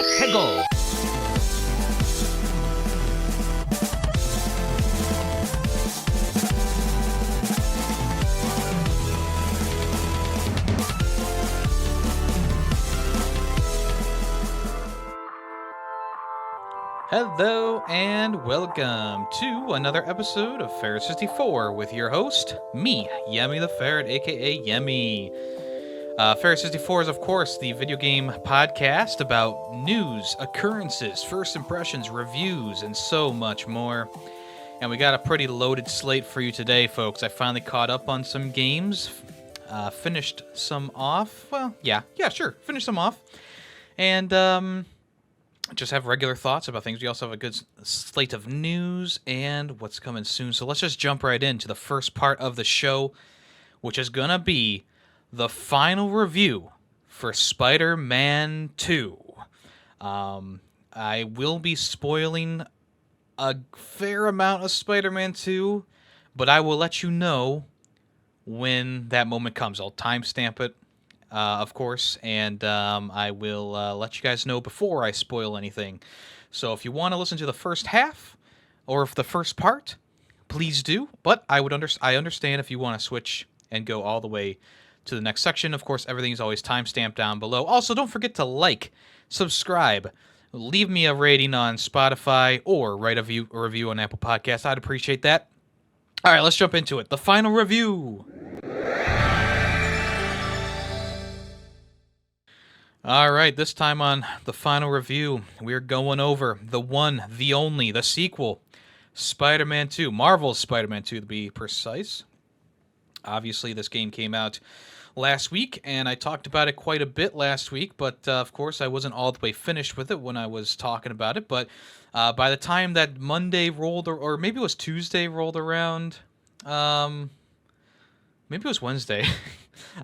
Dlatego! Hello and welcome to another episode of Ferret 64 with your host, me, Yemmy the Ferret, aka Yemmy. Ferret 64 is, of course, the video game podcast about news, occurrences, first impressions, reviews, and so much more. And we got a pretty loaded slate for you today, folks. I finally caught up on some games, finished some off. Well, sure, finished some off. And, just have regular thoughts about things. We also have a good slate of news and what's coming soon. So let's just jump right into the first part of the show, which is going to be the final review for Spider-Man 2. I will be spoiling a fair amount of Spider-Man 2, but I will let you know when that moment comes. I'll timestamp it. Of course, and I will let you guys know before I spoil anything. So if you want to listen to the first half, or if the first part, please do. But I understand if you want to switch and go all the way to the next section. Of course, everything is always timestamped down below. Also, don't forget to like, subscribe, leave me a rating on Spotify, or write a review on Apple Podcasts. I'd appreciate that. All right, let's jump into it. The final review. All right, this time on the final review, we're going over the one, the only, the sequel, Spider-Man 2, Marvel's Spider-Man 2 to be precise. Obviously, this game came out last week, and I talked about it quite a bit last week, but of course, I wasn't all the way finished with it when I was talking about it. But by the time that Monday rolled, or maybe it was Tuesday rolled around, maybe it was Wednesday.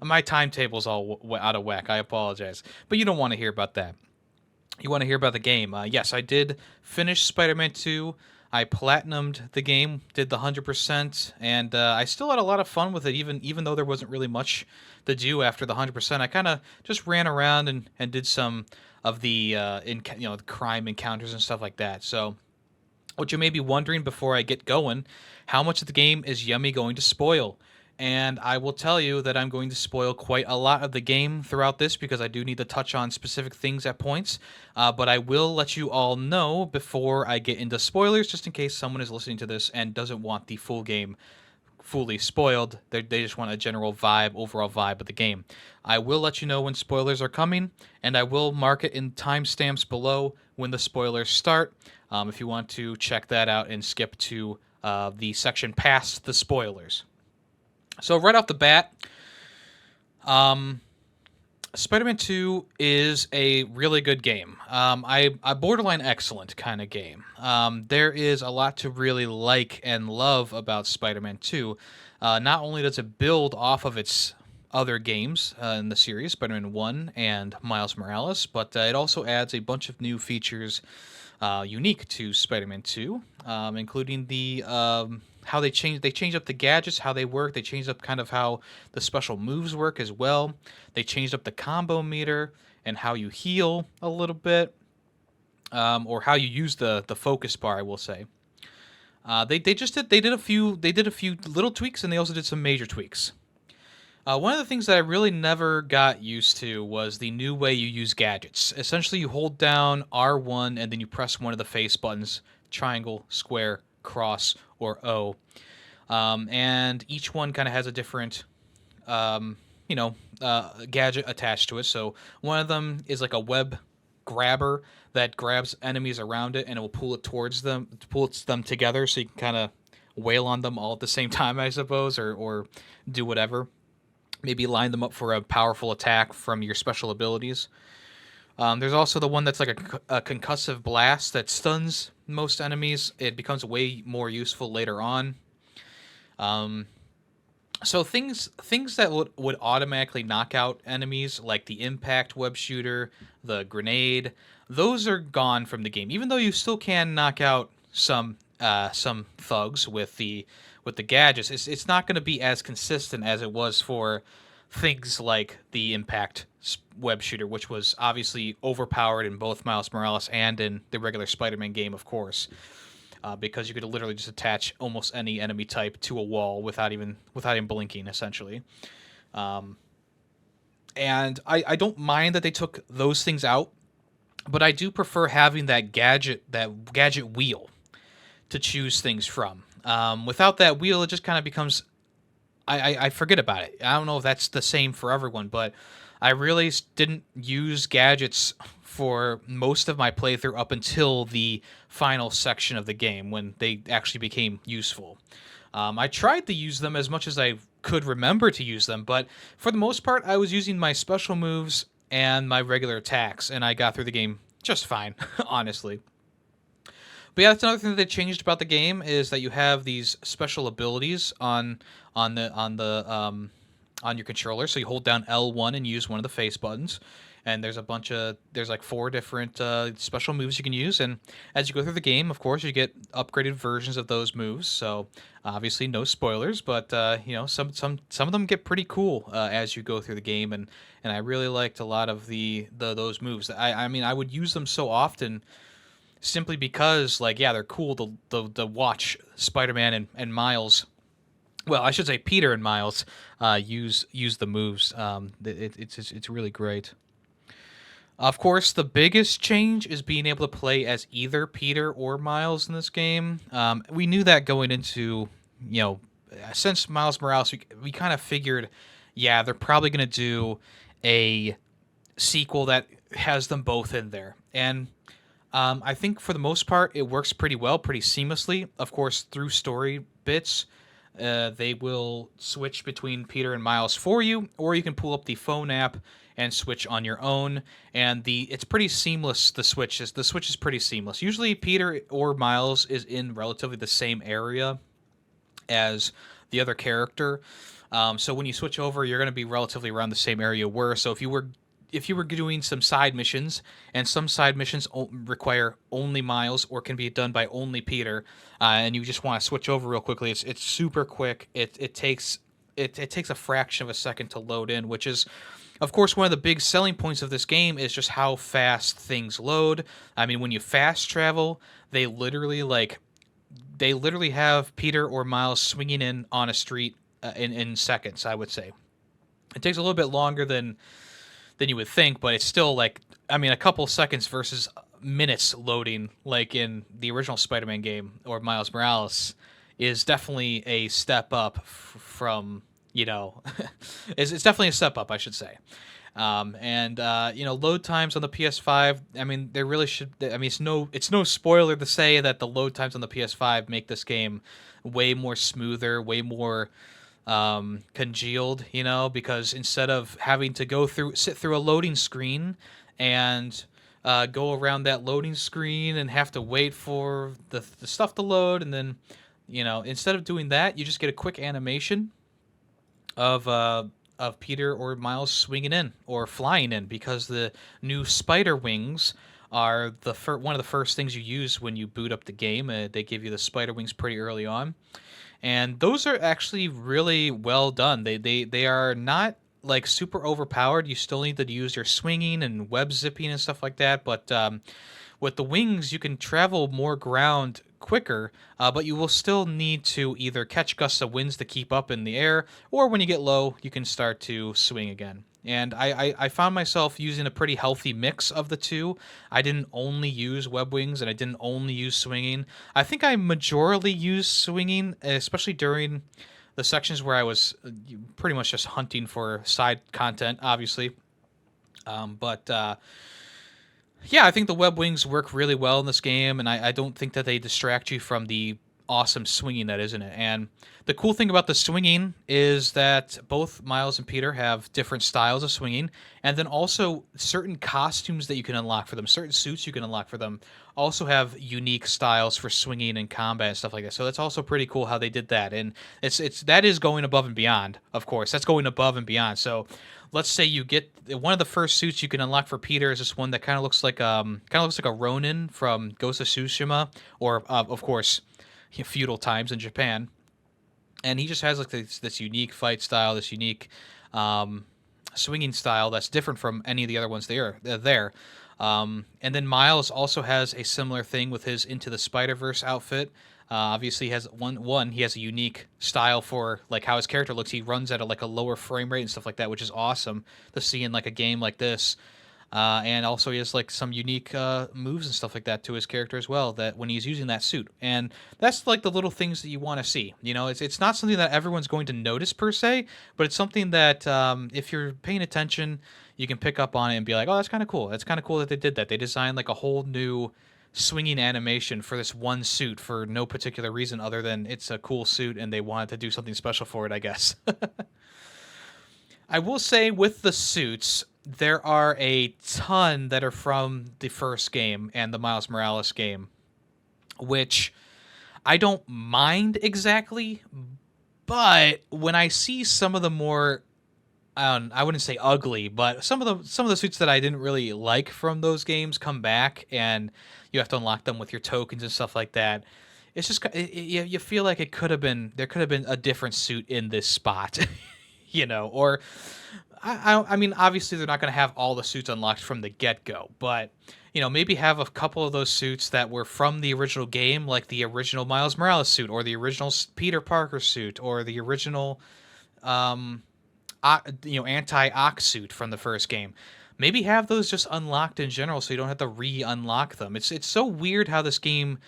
My timetable's all out of whack. I apologize. But you don't want to hear about that. You want to hear about the game. Yes, I did finish Spider-Man 2. I platinumed the game, did the 100%, and I still had a lot of fun with it, even though there wasn't really much to do after the 100%. I kind of just ran around and did some of the the crime encounters and stuff like that. So, what you may be wondering before I get going, how much of the game is Yummy going to spoil? And I will tell you that I'm going to spoil quite a lot of the game throughout this because I do need to touch on specific things at points. But I will let you all know before I get into spoilers, just in case someone is listening to this and doesn't want the full game fully spoiled. They just want a general overall vibe of the game. I will let you know when spoilers are coming, and I will mark it in timestamps below when the spoilers start. If you want to check that out and skip to the section past the spoilers. So right off the bat, Spider-Man 2 is a really good game. A borderline excellent kind of game. There is a lot to really like and love about Spider-Man 2. Not only does it build off of its other games in the series, Spider-Man 1 and Miles Morales, but it also adds a bunch of new features unique to Spider-Man 2, including the how they changed up the gadgets, how they work. They changed up kind of how the special moves work as well. They changed up the combo meter and how you heal a little bit, or how you use the focus bar, I will say. They did a few little tweaks, and they also did some major tweaks. One of the things that I really never got used to was the new way you use gadgets. Essentially, you hold down R1 and then you press one of the face buttons, triangle, square, cross, or O. And each one kind of has a different, gadget attached to it. So one of them is like a web grabber that grabs enemies around it and it will pull them together so you can kind of wail on them all at the same time, I suppose, or do whatever. Maybe line them up for a powerful attack from your special abilities. There's also the one that's like a concussive blast that stuns most enemies. It becomes way more useful later on. So things that would automatically knock out enemies, like the impact web shooter, the grenade, those are gone from the game. Even though you still can knock out some thugs with the gadgets, it's not going to be as consistent as it was for things like the impact web shooter, which was obviously overpowered in both Miles Morales and in the regular Spider-Man game, of course, because you could literally just attach almost any enemy type to a wall without even blinking, essentially. Um, and I don't mind that they took those things out, but I do prefer having that gadget wheel to choose things from. Without that wheel, it just kind of becomes I forget about it. I don't know if that's the same for everyone, but I really didn't use gadgets for most of my playthrough up until the final section of the game when they actually became useful. I tried to use them as much as I could remember to use them, but for the most part, I was using my special moves and my regular attacks, and I got through the game just fine, honestly. But yeah, that's another thing that they changed about the game is that you have these special abilities on your controller. So you hold down L1 and use one of the face buttons, and there's like four different special moves you can use. And as you go through the game, of course, you get upgraded versions of those moves. So obviously, no spoilers, but some of them get pretty cool as you go through the game, and I really liked a lot of those moves. I mean, I would use them so often simply because, like, yeah, they're cool to watch Spider-Man and Miles. Well, I should say Peter and Miles use the moves. It's really great. Of course, the biggest change is being able to play as either Peter or Miles in this game. We knew that going into, since Miles Morales, we kind of figured, yeah, they're probably going to do a sequel that has them both in there. And I think for the most part, it works pretty well, pretty seamlessly. Of course, through story bits, they will switch between Peter and Miles for you, or you can pull up the phone app and switch on your own. And it's pretty seamless. The switch is pretty seamless. Usually, Peter or Miles is in relatively the same area as the other character. So when you switch over, you're going to be relatively around the same area you were. So if you were doing some side missions, and some side missions require only Miles or can be done by only Peter, and you just want to switch over real quickly, it's super quick. It takes a fraction of a second to load in, which is, of course, one of the big selling points of this game is just how fast things load. I mean, when you fast travel, they literally have Peter or Miles swinging in on a street in seconds, I would say. It takes a little bit longer than you would think, but it's still like, I mean, a couple seconds versus minutes loading, like in the original Spider-Man game or Miles Morales, is definitely a step up from, it's definitely a step up, I should say. Load times on the PS5. I mean, there really should. I mean, it's no spoiler to say that the load times on the PS5 make this game way more smoother, way more congealed, because instead of having to sit through a loading screen and go around that loading screen and have to wait for the stuff to load, and then, instead of doing that, you just get a quick animation of Peter or Miles swinging in or flying in, because the new spider wings are one of the first things you use when you boot up the game. They give you the spider wings pretty early on, and those are actually really well done. They are not like super overpowered. You still need to use your swinging and web zipping and stuff like that, but with the wings, you can travel more ground quicker, but you will still need to either catch gusts of winds to keep up in the air, or when you get low, you can start to swing again. And I found myself using a pretty healthy mix of the two. I didn't only use web wings, and I didn't only use swinging. I think I majorly used swinging, especially during the sections where I was pretty much just hunting for side content, obviously. But yeah, I think the web wings work really well in this game, and I don't think that they distract you from the awesome swinging that is in it. And the cool thing about the swinging is that both Miles and Peter have different styles of swinging, and then also certain costumes that you can unlock for them, certain suits you can unlock for them, also have unique styles for swinging and combat and stuff like that. So that's also pretty cool how they did that, and that is going above and beyond. Of course, that's going above and beyond. So let's say you get one of the first suits you can unlock for Peter is this one that kind of looks like a Ronin from Ghost of Tsushima, or of course, feudal times in Japan. And he just has like this unique fight style, this unique swinging style that's different from any of the other ones there. And then Miles also has a similar thing with his Into the Spider-Verse outfit. Obviously, he has he has a unique style for like how his character looks. He runs at like a lower frame rate and stuff like that, which is awesome to see in like a game like this. And also he has like some unique moves and stuff like that to his character as well. That when he's using that suit, and that's like the little things that you want to see. You know, it's not something that everyone's going to notice per se, but it's something that if you're paying attention, you can pick up on it and be like, oh, that's kind of cool. That's kind of cool that they did that. They designed like a whole new swinging animation for this one suit for no particular reason other than it's a cool suit and they wanted to do something special for it, I guess. I will say with the suits, there are a ton that are from the first game and the Miles Morales game, which I don't mind exactly, but when I see some of the more I wouldn't say ugly, but some of the suits that I didn't really like from those games come back, and you have to unlock them with your tokens and stuff like that. It's just you feel like there could have been a different suit in this spot, you know, or I mean, obviously they're not going to have all the suits unlocked from the get go, but you know, maybe have a couple of those suits that were from the original game, like the original Miles Morales suit, or the original Peter Parker suit, or the original um, anti-Ock suit from the first game. Maybe have those just unlocked in general, so you don't have to re-unlock them. It's so weird how this game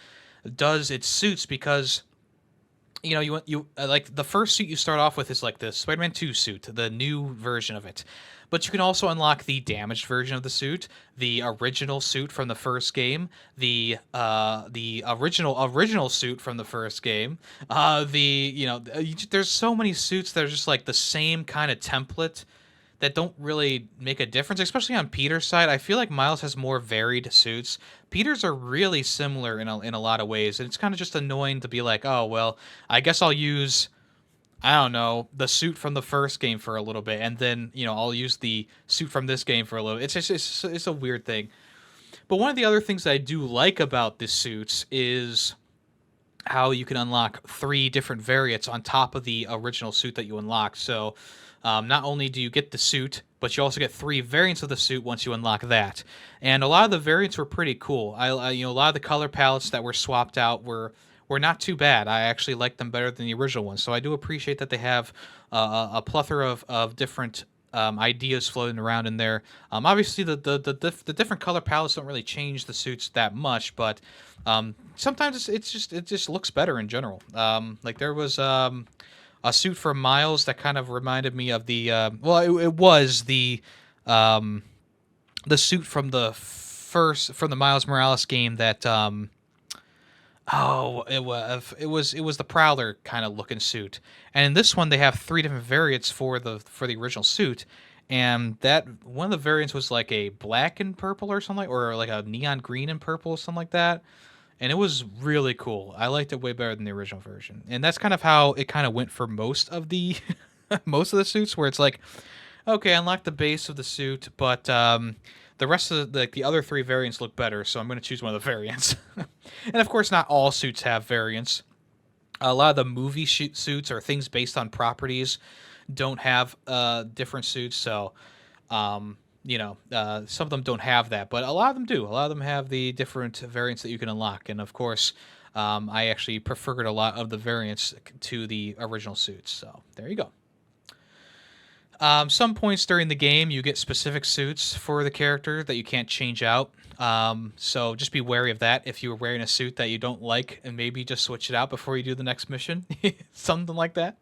does its suits because you know you like the first suit you start off with is like the Spider-Man 2 suit, the new version of it. But you can also unlock the damaged version of the suit, the original suit from the first game, the original suit from the first game. There's so many suits that are just like the same kind of template that don't really make a difference, especially on Peter's side. I feel like Miles has more varied suits. Peter's are really similar in a lot of ways, and it's kind of just annoying to be like, oh well, I guess I'll use, I don't know, the suit from the first game for a little bit, and then I'll use the suit from this game for a little. It's a weird thing. But one of the other things that I do like about the suits is how you can unlock 3 different variants on top of the original suit that you unlock. So not only do you get the suit, but you also get 3 variants of the suit once you unlock that. And a lot of the variants were pretty cool. A lot of the color palettes that were swapped out were not too bad. I actually like them better than the original ones. So I do appreciate that they have a plethora of different ideas floating around in there. Obviously, the different color palettes don't really change the suits that much, but sometimes it just looks better in general. Like there was a suit for Miles that kind of reminded me of it was the suit from the Miles Morales game that it was the Prowler kind of looking suit, and in this one they have 3 different variants for the original suit, and that one of the variants was like a black and purple or something, or like a neon green and purple or something like that, and it was really cool. I liked it way better than the original version, and that's kind of how it kind of went for most of the most of the suits, where it's like, okay, unlock the base of the suit, but the rest of the other 3 variants look better, so I'm going to choose one of the variants. And of course, not all suits have variants. A lot of the movie suits or things based on properties don't have different suits, so some of them don't have that, but a lot of them do. A lot of them have the different variants that you can unlock, and of course, I actually preferred a lot of the variants to the original suits, so there you go. Some points during the game, you get specific suits for the character that you can't change out. So just be wary of that if you were wearing a suit that you don't like, and maybe just switch it out before you do the next mission. Something like that.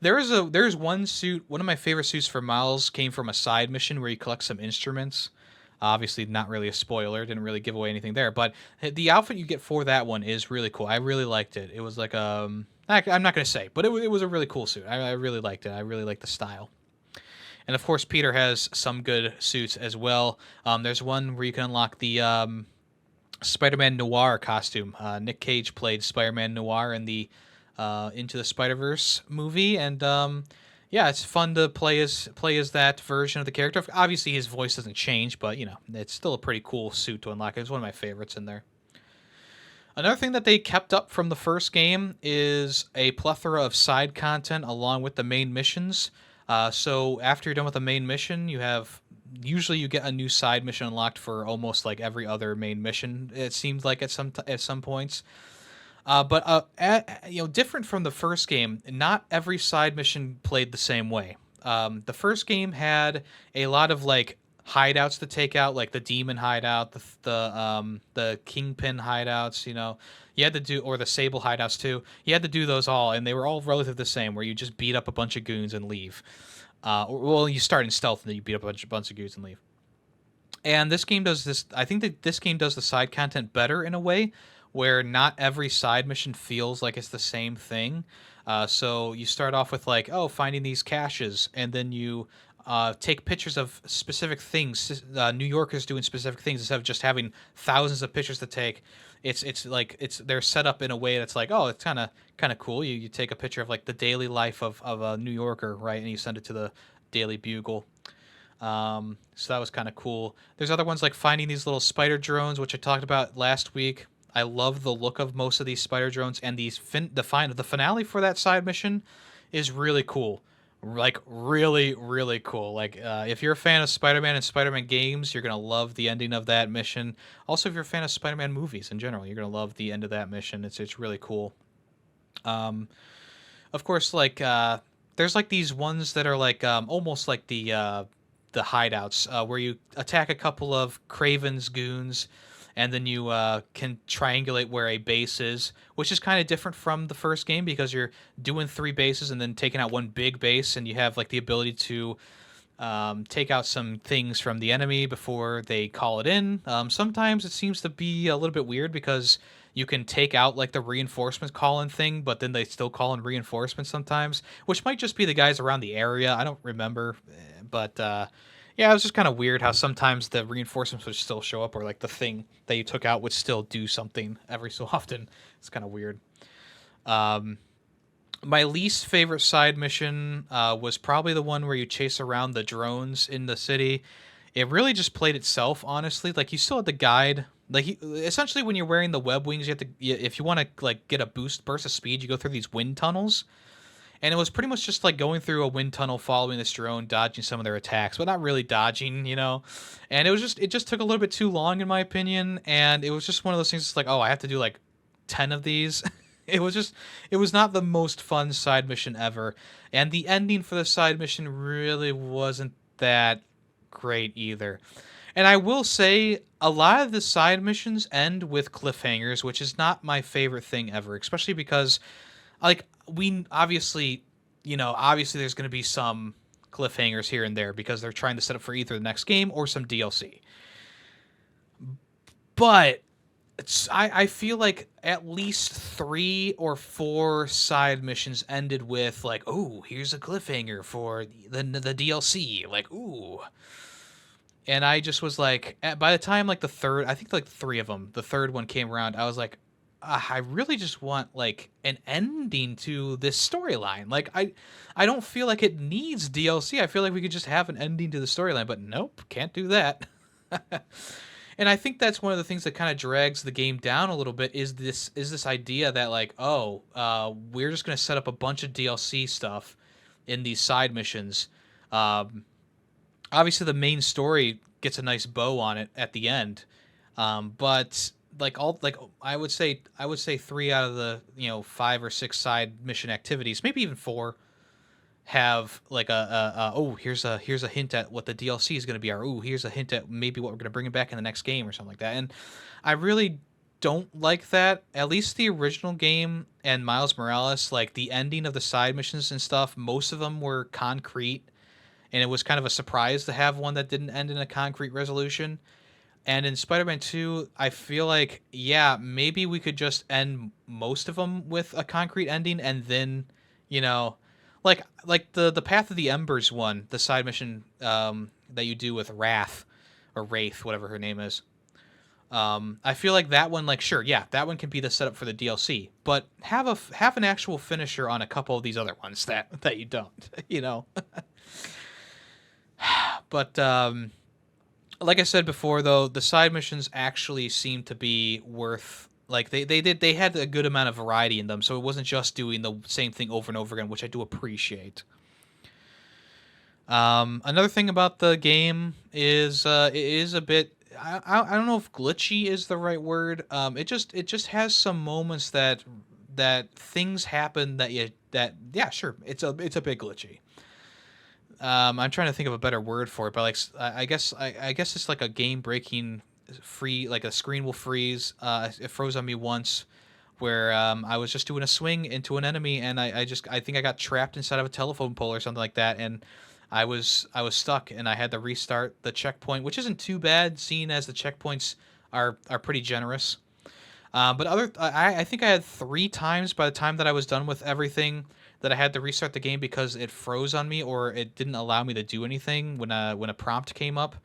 There's one suit, one of my favorite suits for Miles came from a side mission where you collect some instruments. Obviously, not really a spoiler, didn't really give away anything there, but the outfit you get for that one is really cool. I really liked it. It was like I'm not going to say, but it was a really cool suit. I really liked it. I really liked the style. And of course, Peter has some good suits as well. There's one where you can unlock the Spider-Man Noir costume. Nick Cage played Spider-Man Noir in the Into the Spider-Verse movie, and it's fun to play as that version of the character. Obviously, his voice doesn't change, but it's still a pretty cool suit to unlock. It's one of my favorites in there. Another thing that they kept up from the first game is a plethora of side content along with the main missions. So after you're done with the main mission, usually you get a new side mission unlocked for almost like every other main mission. It seems like at some points. But different from the first game, not every side mission played the same way. The first game had a lot of like hideouts to take out, like the demon hideout, the kingpin hideouts. You had to do, or the sable hideouts too. You had to do those all, and they were all relatively the same, where you just beat up a bunch of goons and leave. Well, you start in stealth and then you beat up a bunch of goons and leave. And this game does this. I think that this game does the side content better in a way where not every side mission feels like it's the same thing. So you start off with like, oh, finding these caches, and then you take pictures of specific things. New Yorkers doing specific things instead of just having thousands of pictures to take. They're set up in a way that's like, oh, it's kind of cool. You take a picture of like the daily life of a New Yorker, right, and you send it to the Daily Bugle. So that was kind of cool. There's other ones like finding these little spider drones, which I talked about last week. I love the look of most of these spider drones, and the finale for that side mission is really cool. Like really, really cool. Like if you're a fan of Spider-Man and Spider-Man games, you're gonna love the ending of that mission. Also, if you're a fan of Spider-Man movies in general, you're gonna love the end of that mission. It's really cool. Um, of course, like there's like these ones that are like almost like the hideouts where you attack a couple of Kraven's goons, and then you can triangulate where a base is, which is kind of different from the first game because you're doing three bases and then taking out one big base, and you have like the ability to take out some things from the enemy before they call it in. Sometimes it seems to be a little bit weird because you can take out like the reinforcement call in thing, but then they still call in reinforcements sometimes, which might just be the guys around the area. I don't remember, but yeah, it was just kind of weird how sometimes the reinforcements would still show up, or like the thing that you took out would still do something every so often. It's kind of weird. Um, my least favorite side mission was probably the one where you chase around the drones in the city. It really just played itself, honestly. Like you still had the guide. Essentially, when you're wearing the web wings, if you want to like get a burst of speed, you go through these wind tunnels. And it was pretty much just like going through a wind tunnel, following this drone, dodging some of their attacks, but not really dodging. And it just took a little bit too long, in my opinion. And it was just one of those things. It's like, oh, I have to do like 10 of these. It was not the most fun side mission ever. And the ending for the side mission really wasn't that great either. And I will say, a lot of the side missions end with cliffhangers, which is not my favorite thing ever, especially because like we obviously there's going to be some cliffhangers here and there because they're trying to set up for either the next game or some DLC. But I feel like at least 3 or 4 side missions ended with like, oh, here's a cliffhanger for the DLC, like, ooh. And I just was like, by the time like the third, I think like 3 of them, the third one came around, I was like, I really just want like an ending to this storyline. Like I don't feel like it needs DLC. I feel like we could just have an ending to the storyline, but nope, can't do that. And I think that's one of the things that kind of drags the game down a little bit is this idea that like, oh, we're just gonna set up a bunch of DLC stuff in these side missions. Obviously, the main story gets a nice bow on it at the end, but like I would say 3 out of the 5 or 6 side mission activities, maybe even 4, have like oh, here's a hint at what the DLC is going to be, or oh, here's a hint at maybe what we're going to bring it back in the next game or something like that. And I really don't like that. At least the original game and Miles Morales, like the ending of the side missions and stuff, most of them were concrete, and it was kind of a surprise to have one that didn't end in a concrete resolution. And in Spider-Man 2, I feel like, yeah, maybe we could just end most of them with a concrete ending, and then, you know, like the Path of the Embers one, the side mission that you do with Wrath or Wraith, whatever her name is. I feel like that one, like, sure, yeah, that one can be the setup for the DLC, but have an actual finisher on a couple of these other ones that you don't, you know. But like I said before, though, the side missions actually seem to be worth. Like they had a good amount of variety in them, so it wasn't just doing the same thing over and over again, which I do appreciate. Another thing about the game is it is a bit. I don't know if glitchy is the right word. It just has some moments that things happen that you that yeah, sure, it's a bit glitchy. I'm trying to think of a better word for it, but like I guess it's like a game breaking free, like a screen will freeze. It froze on me once where I was just doing a swing into an enemy, and I think I got trapped inside of a telephone pole or something like that, and I was stuck, and I had to restart the checkpoint, which isn't too bad, seeing as the checkpoints are pretty generous. But I think I had 3 times by the time that I was done with everything that I had to restart the game because it froze on me or it didn't allow me to do anything when a prompt came up,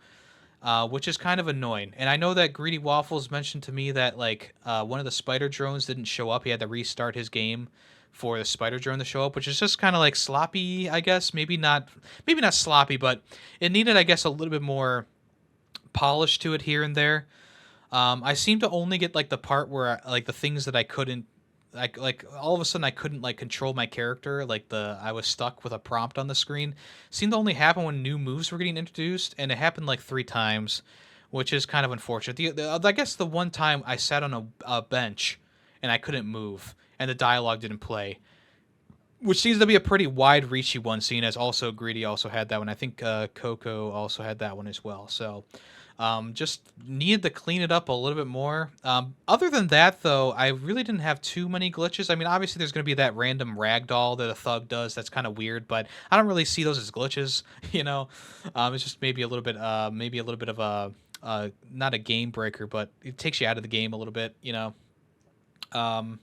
which is kind of annoying. And I know that Greedy Waffles mentioned to me that like one of the spider drones didn't show up. He had to restart his game for the spider drone to show up, which is just kind of like sloppy, I guess. Maybe not sloppy, but it needed, I guess, a little bit more polish to it here and there. I seem to only get like the part where like the things that I couldn't like all of a sudden I couldn't like control my character, like the I was stuck with a prompt on the screen. Seemed to only happen when new moves were getting introduced, and it happened like 3 times, which is kind of unfortunate. I guess the one time I sat on a bench and I couldn't move and the dialogue didn't play, which seems to be a pretty wide reachy one, seeing as also Greedy also had that one. I think Coco also had that one as well. So just needed to clean it up a little bit more. Other than that, though, I really didn't have too many glitches. I mean, obviously, there's going to be that random ragdoll that a thug does. That's kind of weird, but I don't really see those as glitches. It's just maybe a little bit of a not a game breaker, but it takes you out of the game a little bit. Um,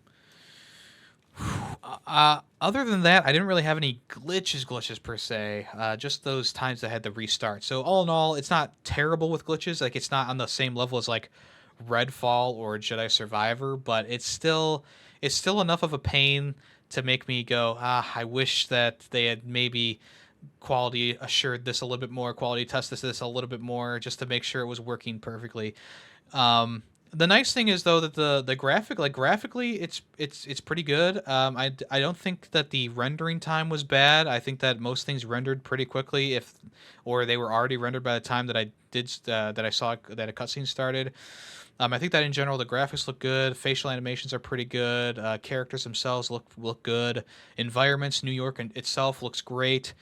Other than that, I didn't really have any glitches per se. Just those times I had to restart. So all in all, it's not terrible with glitches. Like it's not on the same level as like Redfall or Jedi Survivor, but it's still enough of a pain to make me go, I wish that they had maybe quality assured this a little bit more, quality tested this a little bit more, just to make sure it was working perfectly. The nice thing is though that the graphically it's pretty good. I don't think that the rendering time was bad. I think that most things rendered pretty quickly or they were already rendered by the time that I saw that a cutscene started. I think that in general the graphics look good, facial animations are pretty good, characters themselves look good, environments, New York itself looks great.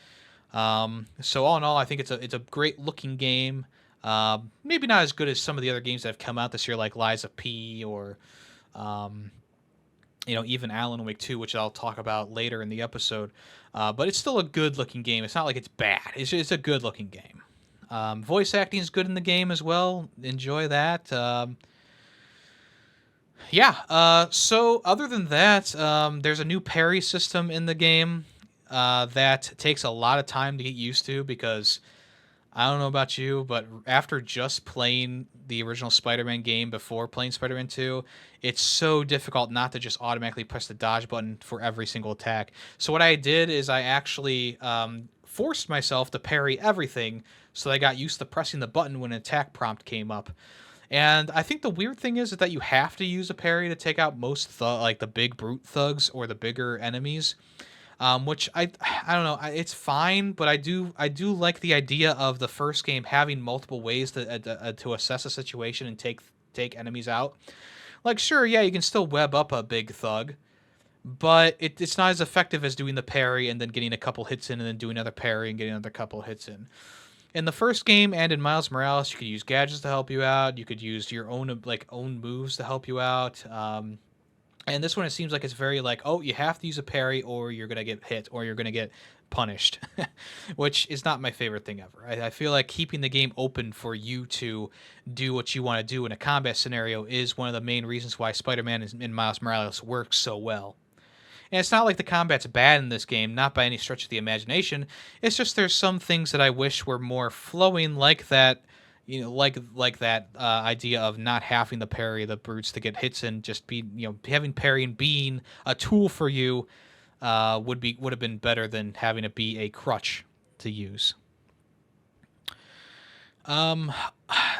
So all in all, I think it's a great looking game. Maybe not as good as some of the other games that have come out this year, like Lies of P or, um, even Alan Wake 2, which I'll talk about later in the episode. But it's still a good-looking game. It's not like it's bad. It's a good-looking game. Voice acting is good in the game as well. Enjoy that. Yeah. So other than that, there's a new parry system in the game that takes a lot of time to get used to because I don't know about you, but after just playing the original Spider-Man game before playing Spider-Man 2, it's so difficult not to just automatically press the dodge button for every single attack. So what I did is I actually forced myself to parry everything so I got used to pressing the button when an attack prompt came up. And I think the weird thing is that you have to use a parry to take out most like the big brute thugs or the bigger enemies, which I don't know. It's fine, but I do like the idea of the first game having multiple ways to assess a situation and take enemies out. Like, sure, yeah, you can still web up a big thug, but it's not as effective as doing the parry and then getting a couple hits in and then doing another parry and getting another couple hits in. In the first game and in Miles Morales, you could use gadgets to help you out. You could use your own moves to help you out. And this one, it seems like it's very like, oh, you have to use a parry or you're going to get hit or you're going to get punished, which is not my favorite thing ever. I feel like keeping the game open for you to do what you want to do in a combat scenario is one of the main reasons why Spider-Man in Miles Morales works so well. And it's not like the combat's bad in this game, not by any stretch of the imagination. It's just there's some things that I wish were more flowing, like that, like that idea of not having the parry the brutes to get hits and just be, having parrying being a tool for you would have been better than having it be a crutch to use. Um,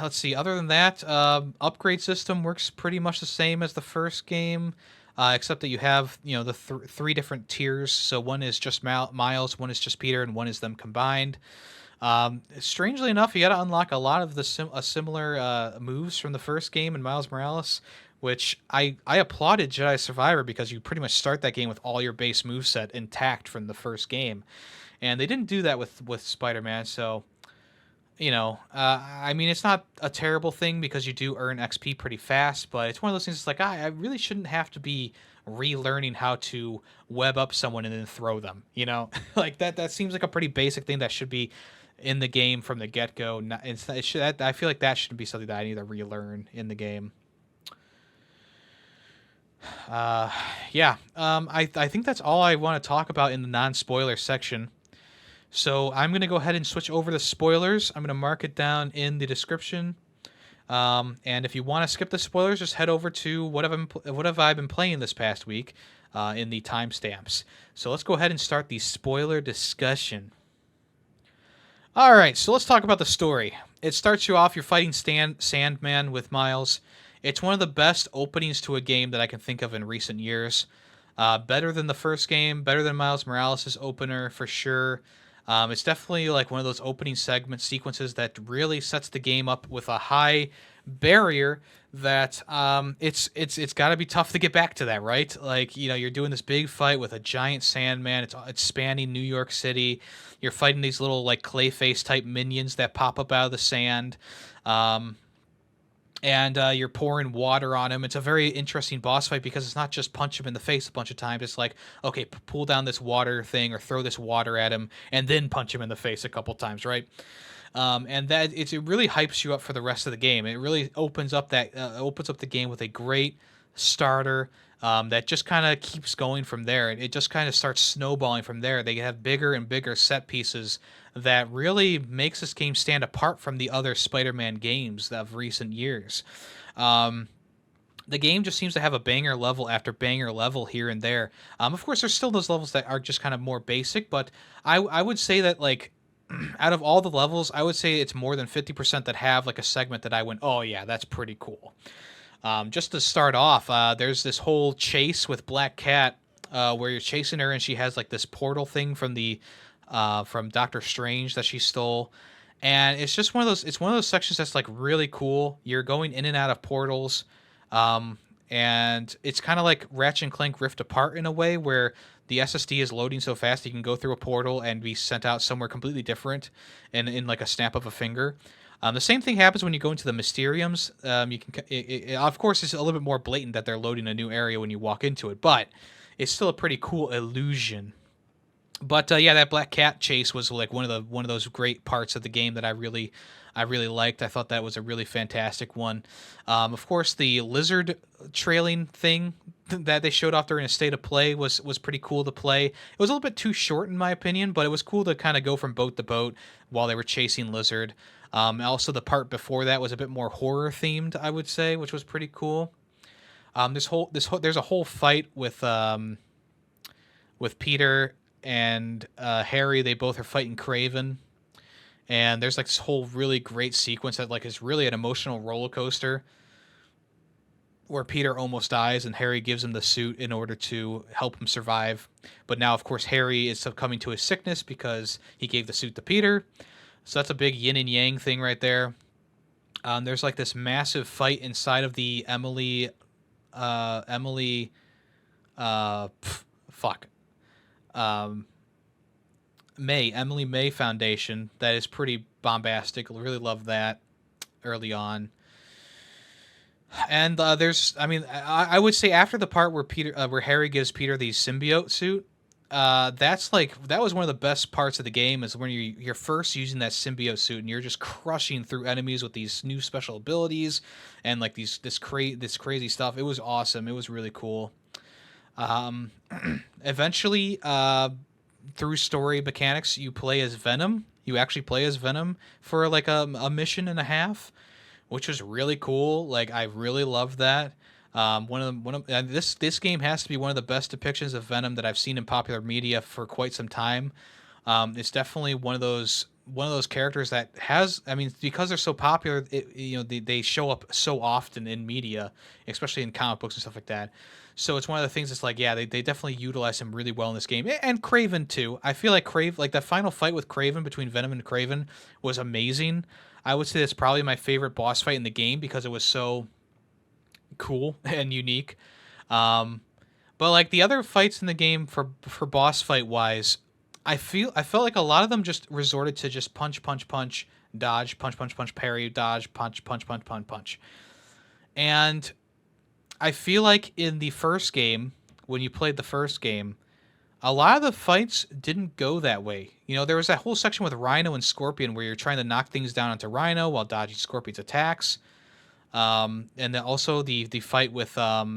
let's see. Other than that, upgrade system works pretty much the same as the first game. except that you have the three different tiers. So one is just Miles, one is just Peter, and one is them combined. Strangely enough, you got to unlock a lot of the similar moves from the first game in Miles Morales, which I applauded Jedi Survivor because you pretty much start that game with all your base moveset intact from the first game, and they didn't do that with Spider-Man. So I mean, it's not a terrible thing because you do earn XP pretty fast, but it's one of those things. It's like I really shouldn't have to be relearning how to web up someone and then throw them. Like that seems like a pretty basic thing that should be in the game from the get go. I feel like that shouldn't be something that I need to relearn in the game. Yeah. I think that's all I want to talk about in the non-spoiler section. So I'm going to go ahead and switch over to spoilers. I'm going to mark it down in the description. And if you want to skip the spoilers, just head over to what have I been playing this past week in the timestamps. So let's go ahead and start the spoiler discussion. All right, so let's talk about the story. It starts you off, you're fighting Sandman with Miles. It's one of the best openings to a game that I can think of in recent years. Better than the first game, better than Miles Morales' opener for sure. It's definitely like one of those opening sequences that really sets the game up with a high barrier that it's got to be tough to get back to that, right? Like, you're doing this big fight with a giant Sandman. It's spanning New York City. You're fighting these little like Clayface type minions that pop up out of the sand. And you're pouring water on him. It's a very interesting boss fight because it's not just punch him in the face a bunch of times. It's like, okay, pull down this water thing or throw this water at him and then punch him in the face a couple times, right? And that it really hypes you up for the rest of the game. It really opens up the game with a great starter that just kind of keeps going from there. It just kind of starts snowballing from there. They have bigger and bigger set pieces that really makes this game stand apart from the other Spider-Man games of recent years. The game just seems to have a banger level after banger level here and there. Of course, there's still those levels that are just kind of more basic, but I would say that, like, out of all the levels, I would say it's more than 50% that have like a segment that I went, oh yeah, that's pretty cool. Just to start off, there's this whole chase with Black Cat where you're chasing her and she has like this portal thing from Doctor Strange that she stole. And it's just one of those sections that's like really cool. You're going in and out of portals. And it's kind of like Ratchet and Clank Rift Apart in a way where the SSD is loading so fast you can go through a portal and be sent out somewhere completely different in like a snap of a finger. The same thing happens when you go into the Mysteriums. Of course, it's a little bit more blatant that they're loading a new area when you walk into it, but it's still a pretty cool illusion. But yeah, that Black Cat chase was like one of those great parts of the game that I really liked. I thought that was a really fantastic one. Of course, the lizard trailing thing that they showed off during a state of play was pretty cool to play. It was a little bit too short in my opinion, but it was cool to kind of go from boat to boat while they were chasing Lizard. Also, the part before that was a bit more horror themed, I would say, which was pretty cool. There's a whole fight with Peter and Harry. They both are fighting Kraven. And there's like this whole really great sequence that like is really an emotional roller coaster where Peter almost dies and Harry gives him the suit in order to help him survive. But now, of course, Harry is succumbing to his sickness because he gave the suit to Peter. So that's a big yin and yang thing right there. There's like this massive fight inside of the Emily May Foundation that is pretty bombastic. I really love that early on. And I would say after the part where Harry gives Peter the symbiote suit, that was one of the best parts of the game is when you're first using that symbiote suit and you're just crushing through enemies with these new special abilities and like this crazy stuff. It was awesome. It was really cool. Eventually, through story mechanics, you play as Venom. You actually play as Venom for like a mission and a half, which was really cool. Like I really loved that. This game has to be one of the best depictions of Venom that I've seen in popular media for quite some time. It's definitely one of those one of those characters that has, I mean, because they're so popular, they show up so often in media, especially in comic books and stuff like that. So it's one of the things that's like, yeah, they definitely utilize him really well in this game. And Craven too. I feel like like the final fight with Craven, between Venom and Craven, was amazing. I would say that's probably my favorite boss fight in the game because it was so cool and unique. Um, but like the other fights in the game for boss fight wise, I felt like a lot of them just resorted to just punch, punch, punch, dodge, punch, punch, punch, parry, dodge, punch, punch, punch, punch, punch. And I feel like in the first game, when you played the first game, a lot of the fights didn't go that way. You know, there was that whole section with Rhino and Scorpion where you're trying to knock things down onto Rhino while dodging Scorpion's attacks. And then also the fight with what's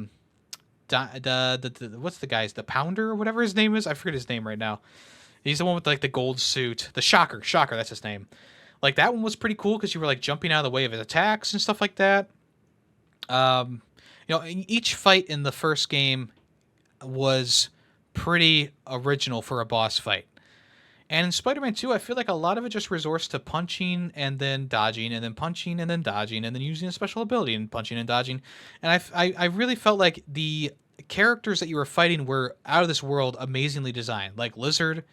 the guy's, the Pounder or whatever his name is. I forget his name right now. He's the one with like the gold suit, the Shocker, that's his name. Like that one was pretty cool because you were like jumping out of the way of his attacks and stuff like that. Each fight in the first game was pretty original for a boss fight. And in Spider-Man 2, I feel like a lot of it just resorts to punching and then dodging and then punching and then dodging and then using a special ability and punching and dodging. And I really felt like the characters that you were fighting were out of this world, amazingly designed. Like Lizard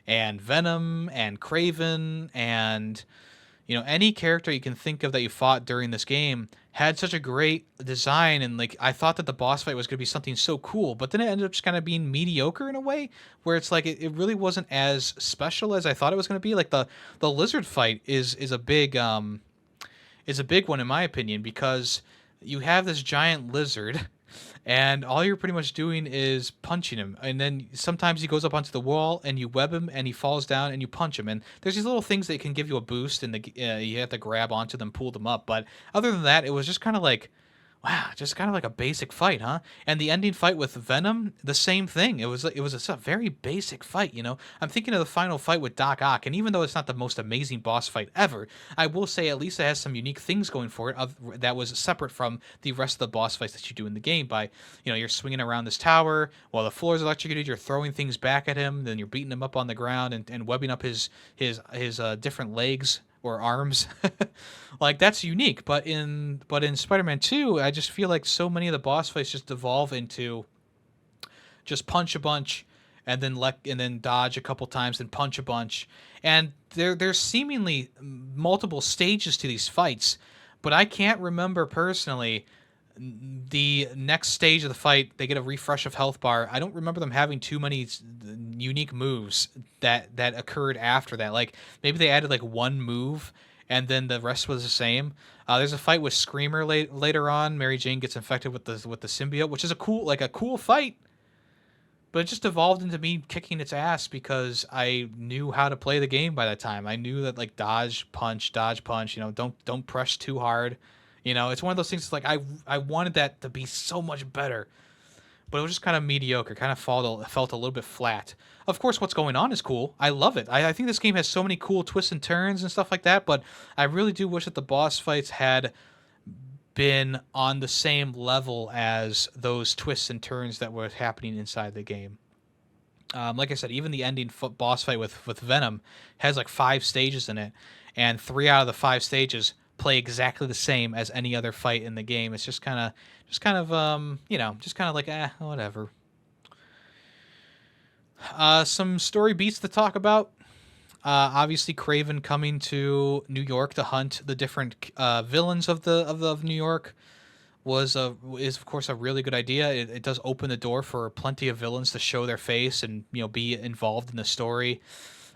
and Venom and Craven and any character you can think of that you fought during this game had such a great design, and like I thought that the boss fight was going to be something so cool, but then it ended up just kind of being mediocre in a way where it's like it really wasn't as special as I thought it was going to be. Like the lizard fight is a big one in my opinion, because you have this giant lizard and all you're pretty much doing is punching him, and then sometimes he goes up onto the wall and you web him and he falls down and you punch him, and there's these little things that can give you a boost, and you have to grab onto them, pull them up. But other than that, it was just kind of like, wow, just kind of like a basic fight, huh? And the ending fight with Venom, the same thing. It was a very basic fight, you know. I'm thinking of the final fight with Doc Ock, and even though it's not the most amazing boss fight ever, I will say at least it has some unique things going for it that was separate from the rest of the boss fights that you do in the game. By, you're swinging around this tower while the floor is electrocuted, you're throwing things back at him, then you're beating him up on the ground and webbing up his different legs or arms. Like that's unique. But in Spider-Man 2, I just feel like so many of the boss fights just devolve into just punch a bunch and then dodge a couple times and punch a bunch. And there's seemingly multiple stages to these fights, but I can't remember personally the next stage of the fight. They get a refresh of health bar. I don't remember them having too many unique moves that occurred after that. Like maybe they added like one move and then the rest was the same. There's a fight with Screamer later on. Mary Jane gets infected with the symbiote, which is a cool fight. But it just evolved into me kicking its ass because I knew how to play the game by that time. I knew that like dodge, punch, don't press too hard. It's one of those things that's like I wanted that to be so much better. But it was just kind of mediocre, kind of felt a little bit flat. Of course, what's going on is cool. I love it. I think this game has so many cool twists and turns and stuff like that, but I really do wish that the boss fights had been on the same level as those twists and turns that were happening inside the game. Like I said, even the ending boss fight with Venom has like 5 stages in it, and 3 out of the 5 stages play exactly the same as any other fight in the game. It's just kind of like whatever. Some story beats to talk about. Obviously, Craven coming to New York to hunt the different villains of New York is of course a really good idea. It does open the door for plenty of villains to show their face and be involved in the story.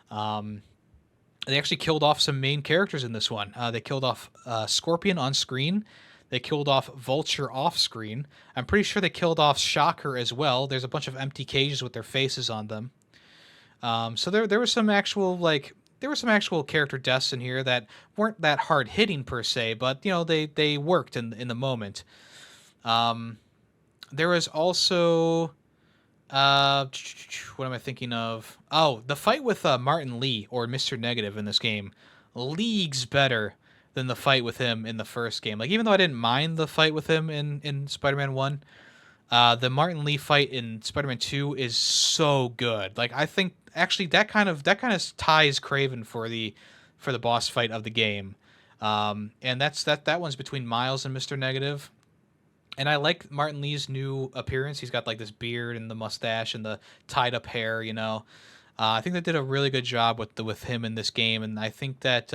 They actually killed off some main characters in this one. They killed off Scorpion on screen. They killed off Vulture off screen. I'm pretty sure they killed off Shocker as well. There's a bunch of empty cages with their faces on them. So there was some actual character deaths in here that weren't that hard hitting per se, but they worked in the moment. There was also what am I thinking of? Oh, the fight with Martin Lee, or Mr. Negative, in this game, leagues better than the fight with him in the first game. Like, even though I didn't mind the fight with him in Spider-Man 1, the Martin Lee fight in Spider-Man 2 is so good. Like, I think actually that kind of ties Craven for the for the boss fight of the game. And that one's between Miles and Mr. Negative. And I like Martin Lee's new appearance. He's got like this beard and the mustache and the tied up hair. I think they did a really good job with him in this game, and I think that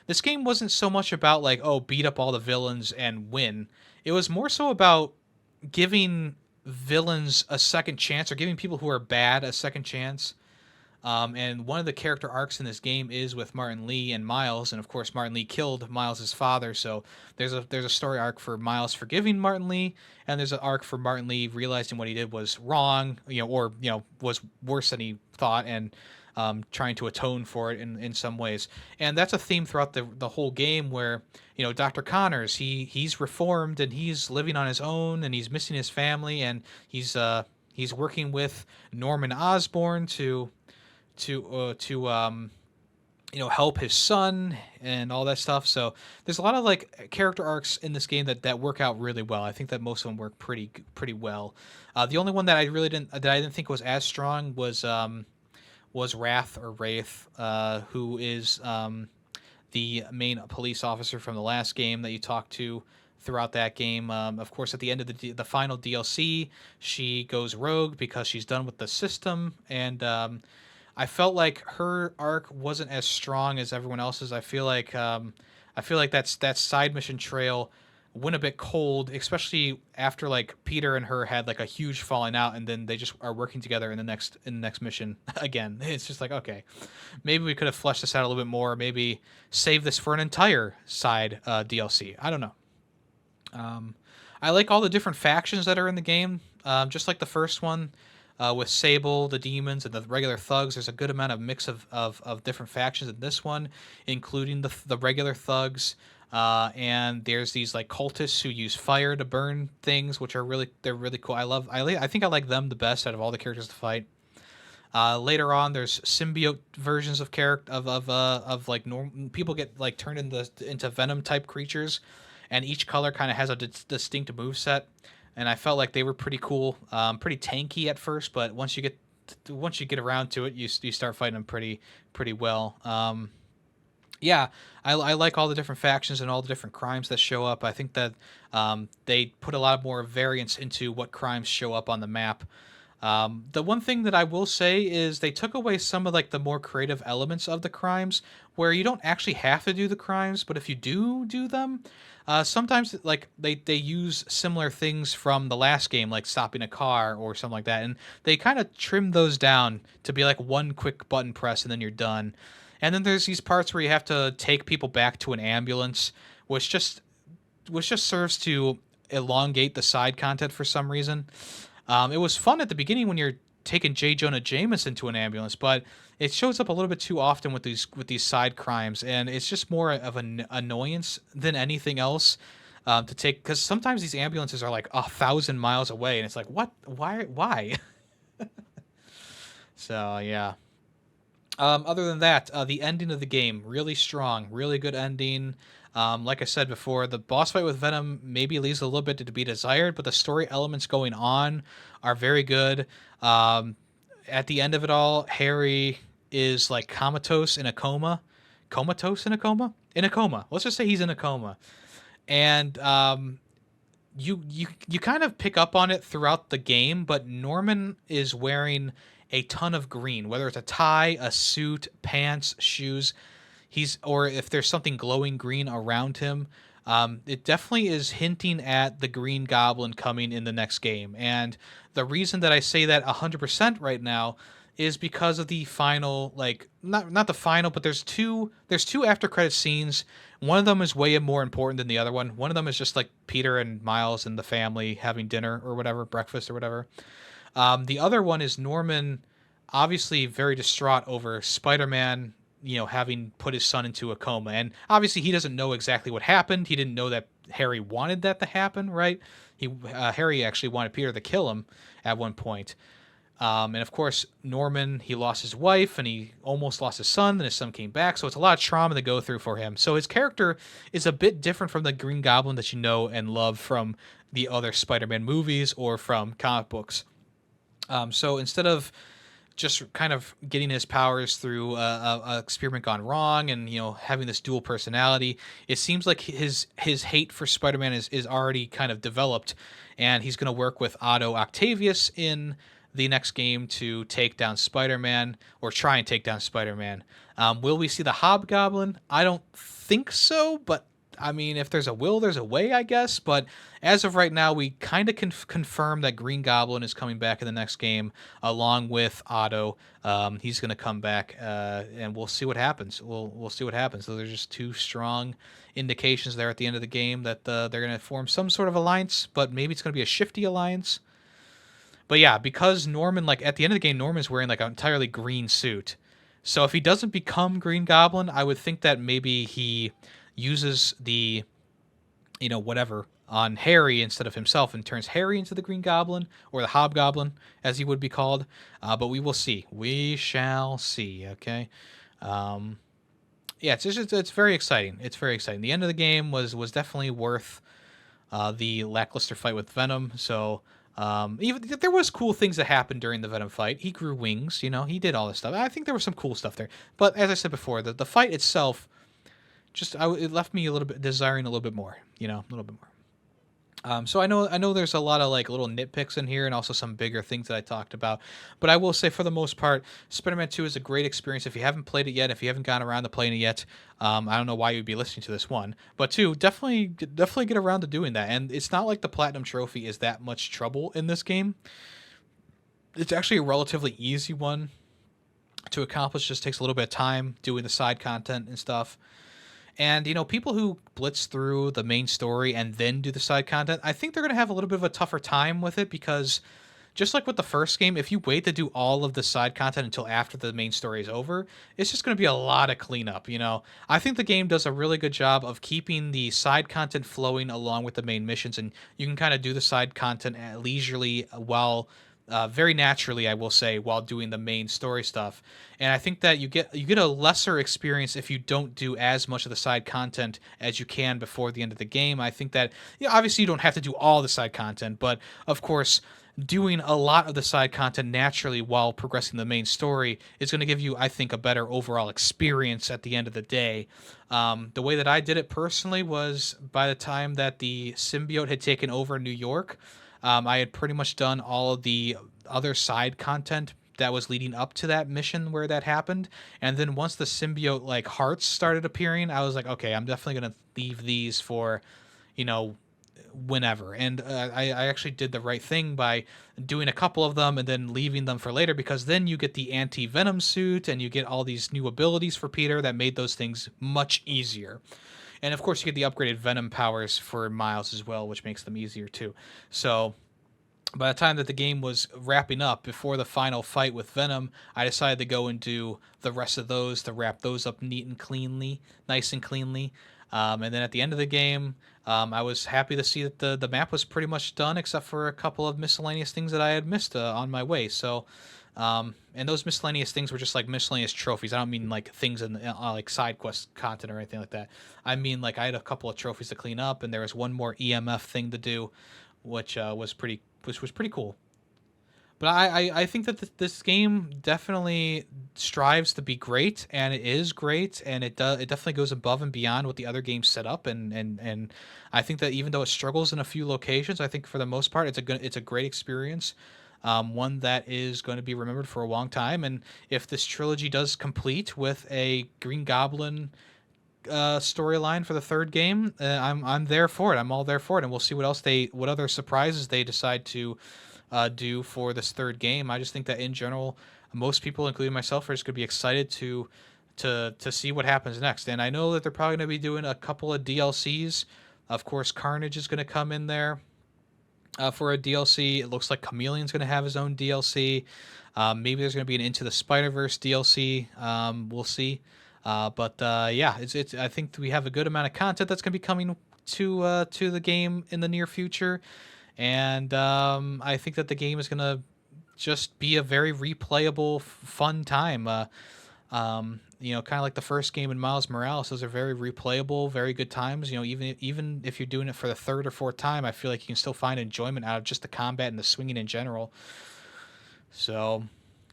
this game wasn't so much about like, oh, beat up all the villains and win. It was more so about giving villains a second chance, or giving people who are bad a second chance. And one of the character arcs in this game is with Martin Lee and Miles, and of course Martin Lee killed Miles's father, so there's a story arc for Miles forgiving Martin Lee, and there's an arc for Martin Lee realizing what he did was wrong, or was worse than he thought, and trying to atone for it in some ways. And that's a theme throughout the whole game, where Dr. Connors, he's reformed and he's living on his own, and he's missing his family, and he's working with Norman Osborn to help his son and all that stuff. So there's a lot of like character arcs in this game that work out really well. I think that most of them work pretty well. The only one that I didn't think was as strong was Wrath, or Wraith, who is the main police officer from the last game that you talked to throughout that game. Of course, at the end of the final DLC, she goes rogue because she's done with the system, and I felt like her arc wasn't as strong as everyone else's. I feel like that side mission trail went a bit cold, especially after like Peter and her had like a huge falling out, and then they just are working together in the next mission again. It's just like, okay, maybe we could have fleshed this out a little bit more. Maybe save this for an entire side DLC. I don't know. I like all the different factions that are in the game, just like the first one. With Sable, the demons, and the regular thugs, there's a good amount of mix of different factions in this one, including the regular thugs. And there's these like cultists who use fire to burn things, which are really cool. I think I like them the best out of all the characters to fight. Later on, there's symbiote versions of people get like turned into venom type creatures, and each color kind of has a distinct moveset. And I felt like they were pretty cool, pretty tanky at first, but once you get around to it, you start fighting them pretty well. Yeah, I like all the different factions and all the different crimes that show up. I think that they put a lot more variance into what crimes show up on the map. The one thing that I will say is they took away some of like the more creative elements of the crimes, where you don't actually have to do the crimes, but if you do them, sometimes like they use similar things from the last game, like stopping a car or something like that, and they kind of trim those down to be like one quick button press and then you're done. And then there's these parts where you have to take people back to an ambulance, which just serves to elongate the side content for some reason. It was fun at the beginning when you're taking J. Jonah Jameson to an ambulance, but it shows up a little bit too often with these side crimes, and it's just more of an annoyance than anything else to take, because sometimes these ambulances are like 1,000 miles away, and it's like, what? Why? So yeah. Other than that, the ending of the game, really strong, really good ending. Like I said before, the boss fight with Venom maybe leaves a little bit to be desired, but the story elements going on are very good. At the end of it all, Harry is like comatose in a coma. Comatose in a coma? In a coma. Let's just say he's in a coma. And you kind of pick up on it throughout the game, but Norman is wearing a ton of green, whether it's a tie, a suit, pants, shoes. Or if there's something glowing green around him, it definitely is hinting at the Green Goblin coming in the next game. And the reason that I say that 100% right now is because of the final, like, not the final, but there's two after credit scenes. One of them is way more important than the other one. One of them is just like Peter and Miles and the family having dinner or whatever, breakfast or whatever. The other one is Norman, obviously very distraught over Spider-Man, having put his son into a coma. And obviously he doesn't know exactly what happened. He didn't know that Harry wanted that to happen, right? Harry actually wanted Peter to kill him at one point. And of course, Norman, he lost his wife and he almost lost his son, then his son came back. So it's a lot of trauma to go through for him. So his character is a bit different from the Green Goblin that you know and love from the other Spider-Man movies or from comic books. So instead of just kind of getting his powers through a experiment gone wrong, and having this dual personality. It seems like his hate for Spider-Man is already kind of developed, and he's going to work with Otto Octavius in the next game to take down Spider-Man, or try and take down Spider-Man. Will we see the Hobgoblin? I don't think so, but I mean, if there's a will, there's a way, I guess. But as of right now, we kind of confirm that Green Goblin is coming back in the next game, along with Otto. He's going to come back, and we'll see what happens. We'll see what happens. So there's just two strong indications there at the end of the game that they're going to form some sort of alliance, but maybe it's going to be a shifty alliance. But yeah, because Norman, like at the end of the game, Norman's wearing like an entirely green suit. So if he doesn't become Green Goblin, I would think that maybe he uses the, whatever on Harry instead of himself, and turns Harry into the Green Goblin, or the Hobgoblin, as he would be called. But we will see. We shall see. Okay. Yeah, it's very exciting. It's very exciting. The end of the game was definitely worth the lackluster fight with Venom. So even there was cool things that happened during the Venom fight. He grew wings. He did all this stuff. I think there was some cool stuff there. But as I said before, the fight itself, it left me a little bit desiring a little bit more, a little bit more. So I know there's a lot of like little nitpicks in here, and also some bigger things that I talked about. But I will say, for the most part, Spider-Man 2 is a great experience. If you haven't played it yet, if you haven't gone around to playing it yet, I don't know why you'd be listening to this one. But 2, definitely get around to doing that. And it's not like the Platinum Trophy is that much trouble in this game. It's actually a relatively easy one to accomplish. Just takes a little bit of time doing the side content and stuff. And, people who blitz through the main story and then do the side content, I think they're going to have a little bit of a tougher time with it, because just like with the first game, if you wait to do all of the side content until after the main story is over, it's just going to be a lot of cleanup, I think the game does a really good job of keeping the side content flowing along with the main missions, and you can kind of do the side content leisurely while very naturally, I will say, while doing the main story stuff. And I think that you get a lesser experience if you don't do as much of the side content as you can before the end of the game. I think that, obviously you don't have to do all the side content, but of course, doing a lot of the side content naturally while progressing the main story is going to give you, I think, a better overall experience at the end of the day. The way that I did it personally was, by the time that the symbiote had taken over New York, I had pretty much done all of the other side content that was leading up to that mission where that happened. And then once the symbiote like hearts started appearing, I was like, okay, I'm definitely going to leave these for, whenever. And I actually did the right thing by doing a couple of them and then leaving them for later, because then you get the anti-venom suit and you get all these new abilities for Peter that made those things much easier. And of course, you get the upgraded Venom powers for Miles as well, which makes them easier too. So by the time that the game was wrapping up, before the final fight with Venom, I decided to go and do the rest of those to wrap those up nice and cleanly. And then at the end of the game, I was happy to see that the map was pretty much done, except for a couple of miscellaneous things that I had missed on my way. So, and those miscellaneous things were just like miscellaneous trophies. I don't mean like things in like side quest content or anything like that. I mean, like, I had a couple of trophies to clean up, and there was one more EMF thing to do, which was pretty cool. But I think that this game definitely strives to be great, and it is great, and it definitely goes above and beyond what the other games set up, and I think that even though it struggles in a few locations, I think for the most part it's a great experience, one that is going to be remembered for a long time. And if this trilogy does complete with a Green Goblin storyline for the third game, I'm there for it. I'm all there for it, and we'll see what other surprises they decide to do for this third game. I just think that in general, most people, including myself, are just going to be excited to see what happens next. And I know that they're probably going to be doing a couple of DLCs. Of course, Carnage is going to come in there for a DLC. It looks like Chameleon's going to have his own DLC. Maybe there's going to be an Into the Spider-Verse DLC. We'll see. But yeah, it's. I think we have a good amount of content that's going to be coming to the game in the near future. And I think that the game is going to just be a very replayable, fun time. Kind of like the first game in Miles Morales, those are very replayable, very good times. Even if you're doing it for the third or fourth time, I feel like you can still find enjoyment out of just the combat and the swinging in general. So,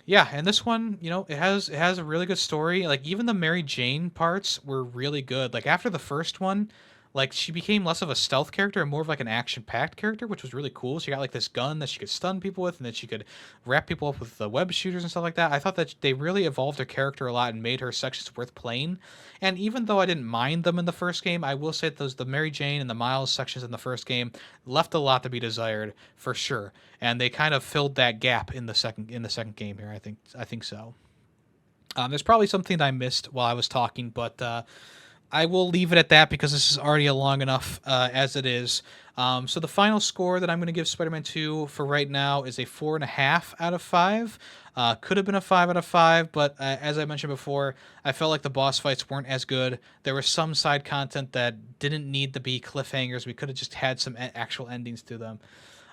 Yeah, and this one, it has a really good story. Like even the Mary Jane parts were really good. Like after the first one, like she became less of a stealth character and more of like an action-packed character, which was really cool. She got like this gun that she could stun people with, and then she could wrap people up with the web shooters and stuff like that. I thought that they really evolved her character a lot and made her sections worth playing. And even though I didn't mind them in the first game, I will say that the Mary Jane and the Miles sections in the first game left a lot to be desired for sure, and they kind of filled that gap in the second game here. I think so. There's probably something that I missed while I was talking, but I will leave it at that because this is already a long enough as it is. So the final score that I'm going to give Spider-Man 2 for right now is a 4.5 out of 5. Could have been a 5 out of 5, but as I mentioned before, I felt like the boss fights weren't as good. There was some side content that didn't need to be cliffhangers. We could have just had some actual endings to them.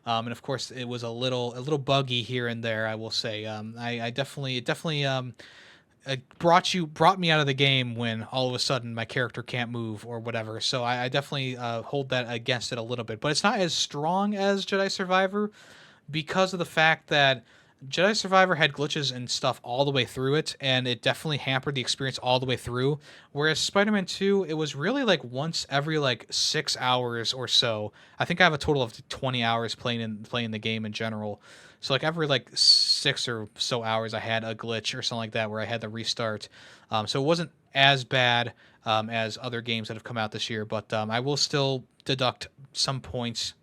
And of course, it was a little buggy here and there. I will say, I definitely it definitely brought me out of the game when all of a sudden my character can't move or whatever. So I definitely hold that against it a little bit, but it's not as strong as Jedi Survivor because of the fact that Jedi Survivor had glitches and stuff all the way through it, and it definitely hampered the experience all the way through. Whereas Spider-Man 2, it was really like once every like 6 hours or so. I think I have a total of 20 hours playing the game in general. So like every like 6 or so hours, I had a glitch or something like that where I had to restart. So it wasn't as bad as other games that have come out this year, but I will still deduct some points,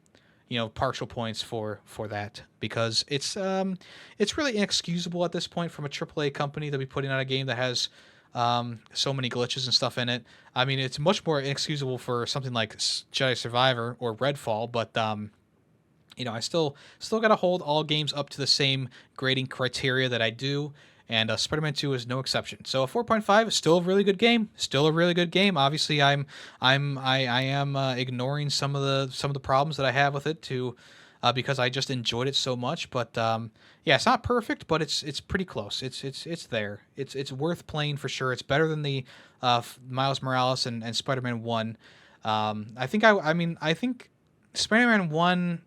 partial points for that because it's really inexcusable at this point from a AAA company to be putting out a game that has so many glitches and stuff in it. I mean, it's much more inexcusable for something like Jedi Survivor or Redfall, but I still got to hold all games up to the same grading criteria that I do, and Spider-Man 2 is no exception. So a 4.5 is still a really good game. Still a really good game. Obviously, I am ignoring some of the problems that I have with it to because I just enjoyed it so much. But yeah, it's not perfect, but it's pretty close. It's there. It's worth playing for sure. It's better than the Miles Morales and Spider-Man 1. I think Spider-Man 1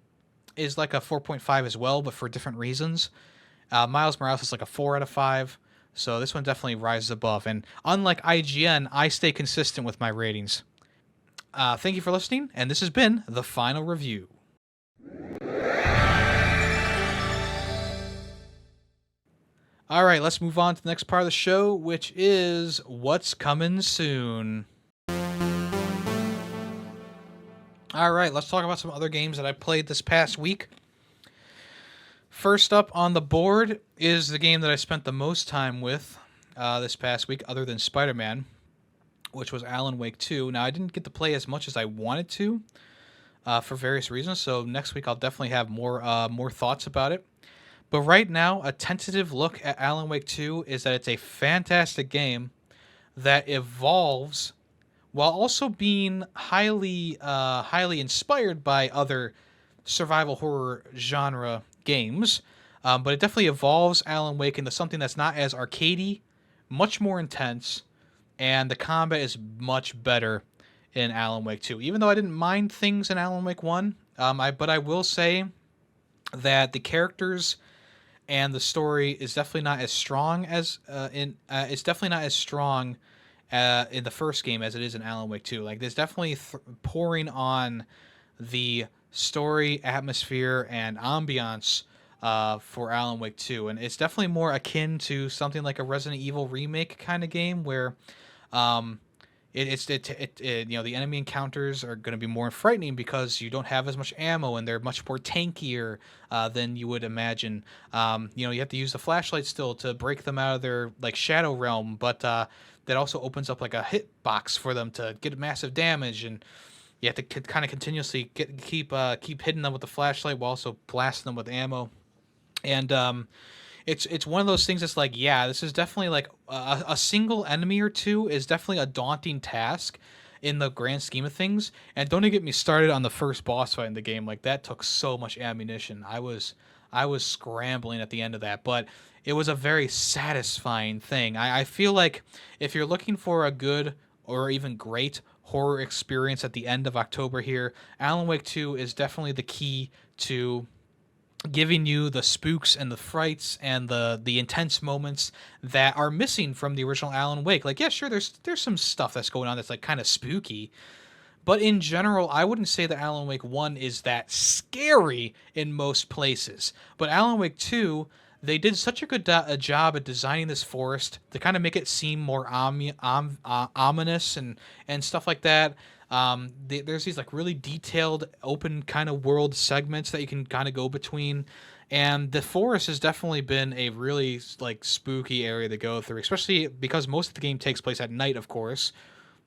is like a 4.5 as well, but for different reasons. Miles Morales is like a 4 out of 5. So this one definitely rises above. And unlike IGN, I stay consistent with my ratings. Thank you for listening, and this has been the final review. All right, let's move on to the next part of the show, which is what's coming soon. All right, let's talk about some other games that I played this past week. First up on the board is the game that I spent the most time with this past week, other than Spider-Man, which was Alan Wake 2. Now, I didn't get to play as much as I wanted to for various reasons, so next week I'll definitely have more thoughts about it. But right now, a tentative look at Alan Wake 2 is that it's a fantastic game that evolves while also being highly inspired by other survival horror genre games. But it definitely evolves Alan Wake into something that's not as arcadey, much more intense, and the combat is much better in Alan Wake 2. Even though I didn't mind things in Alan Wake 1, but I will say that the characters and the story is definitely not as strong as it's definitely not as strong in the first game as it is in Alan Wake 2. Like there's definitely pouring on the story, atmosphere, and ambiance for Alan Wake 2, and it's definitely more akin to something like a Resident Evil remake kind of game where um, the enemy encounters are going to be more frightening because you don't have as much ammo and they're much more tankier than you would imagine. You have to use the flashlight still to break them out of their like shadow realm, but that also opens up like a hit box for them to get massive damage, and you have to kind of continuously keep hitting them with the flashlight while also blasting them with ammo. And it's one of those things that's like, yeah, this is definitely like a single enemy or two is definitely a daunting task in the grand scheme of things. And don't even get me started on the first boss fight in the game. Like that took so much ammunition. I was scrambling at the end of that, but it was a very satisfying thing. I feel like if you're looking for a good or even great horror experience at the end of October here, Alan Wake 2 is definitely the key to giving you the spooks and the frights and the intense moments that are missing from the original Alan Wake. Like, yeah, sure, there's some stuff that's going on that's like kind of spooky, but in general, I wouldn't say that Alan Wake 1 is that scary in most places. But Alan Wake 2, they did such a good a job at designing this forest to kind of make it seem more ominous and stuff like that. There's these like really detailed open kind of world segments that you can kind of go between. And the forest has definitely been a really like spooky area to go through, especially because most of the game takes place at night, of course,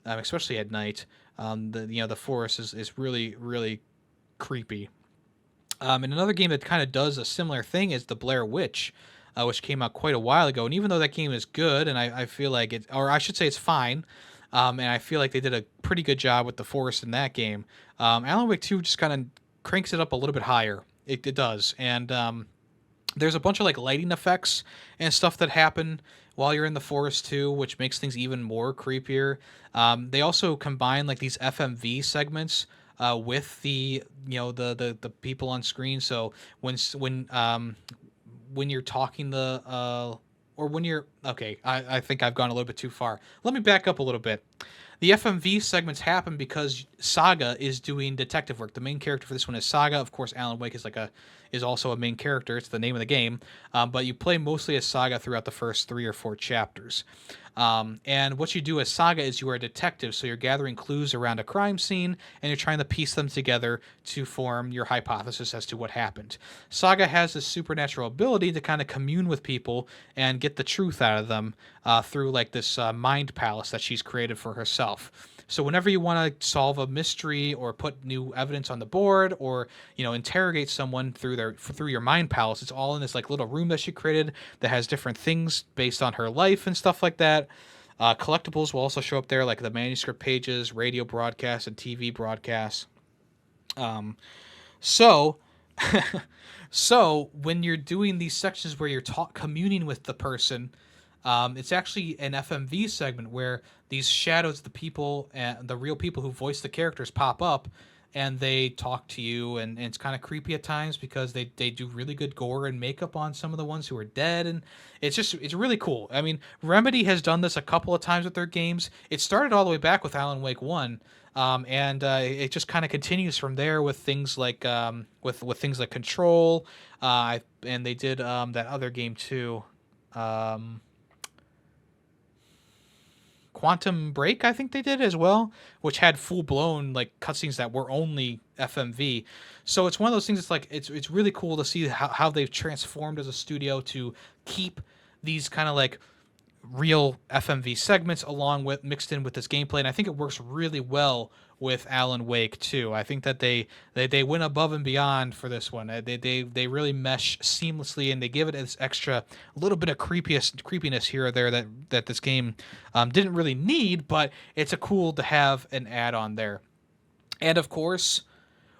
especially at night. The forest is really really creepy. And another game that kind of does a similar thing is the Blair Witch, which came out quite a while ago. And even though that game is good, and I feel like it, or I should say it's fine, and I feel like they did a pretty good job with the forest in that game. Alan Wake 2 just kind of cranks it up a little bit higher. It does, and there's a bunch of like lighting effects and stuff that happen while you're in the forest too, which makes things even more creepier. They also combine like these FMV segments with the the people on screen. So when you're talking or when you're okay, I think I've gone a little bit too far. Let me back up a little bit. The FMV segments happen because Saga is doing detective work. The main character for this one is Saga. Of course, Alan Wake is also a main character. It's the name of the game, but you play mostly as Saga throughout the first 3 or 4 chapters. And what you do as Saga is you are a detective, so you're gathering clues around a crime scene, and you're trying to piece them together to form your hypothesis as to what happened. Saga has this supernatural ability to kind of commune with people and get the truth out of them through like this mind palace that she's created for herself. So whenever you want to solve a mystery or put new evidence on the board, or interrogate someone through your mind palace, it's all in this like little room that she created that has different things based on her life and stuff like that. Collectibles will also show up there, like the manuscript pages, radio broadcasts, and TV broadcasts. So so when you're doing these sections where you're communing with the person, it's actually an FMV segment where these shadows, the people, and the real people who voice the characters, pop up, and they talk to you, and it's kind of creepy at times because they do really good gore and makeup on some of the ones who are dead, and it's really cool. I mean, Remedy has done this a couple of times with their games. It started all the way back with Alan Wake 1. And it just kind of continues from there with things like with things like Control, and they did that other game too. Quantum Break, I think they did as well, which had full blown like cutscenes that were only FMV. So it's one of those things. It's like it's really cool to see how they've transformed as a studio to keep these kind of like real FMV segments along with mixed in with this gameplay, and I think it works really well with Alan Wake too. I think that they went above and beyond for this one. They really mesh seamlessly, and they give it this extra little bit of creepiness here or there that this game didn't really need, but it's a cool to have an add-on there. And of course,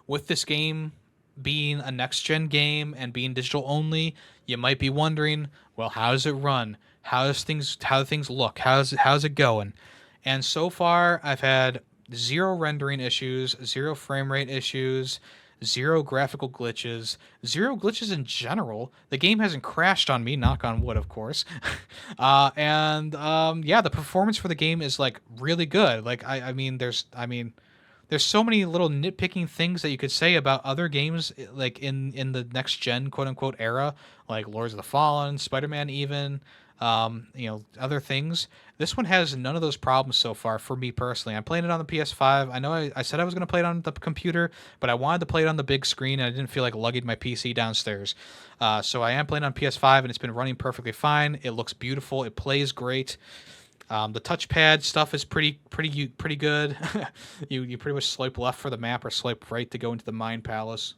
with this game being a next-gen game and being digital only, you might be wondering, well, how does it run? How do things look? How's it going? And so far, I've had 0 rendering issues, 0 frame rate issues, 0 graphical glitches, 0 glitches in general. The game hasn't crashed on me, knock on wood, of course. Yeah, the performance for the game is like really good. Like there's so many little nitpicking things that you could say about other games like in the next gen quote unquote era, like Lords of the Fallen, Spider-Man even, other things. This one has none of those problems so far for me personally. I'm playing it on the PS5. I know I said I was going to play it on the computer, but I wanted to play it on the big screen, and I didn't feel like lugging my PC downstairs. So I am playing on PS5, and it's been running perfectly fine. It looks beautiful. It plays great. The touchpad stuff is pretty good. You pretty much swipe left for the map or swipe right to go into the Mind Palace.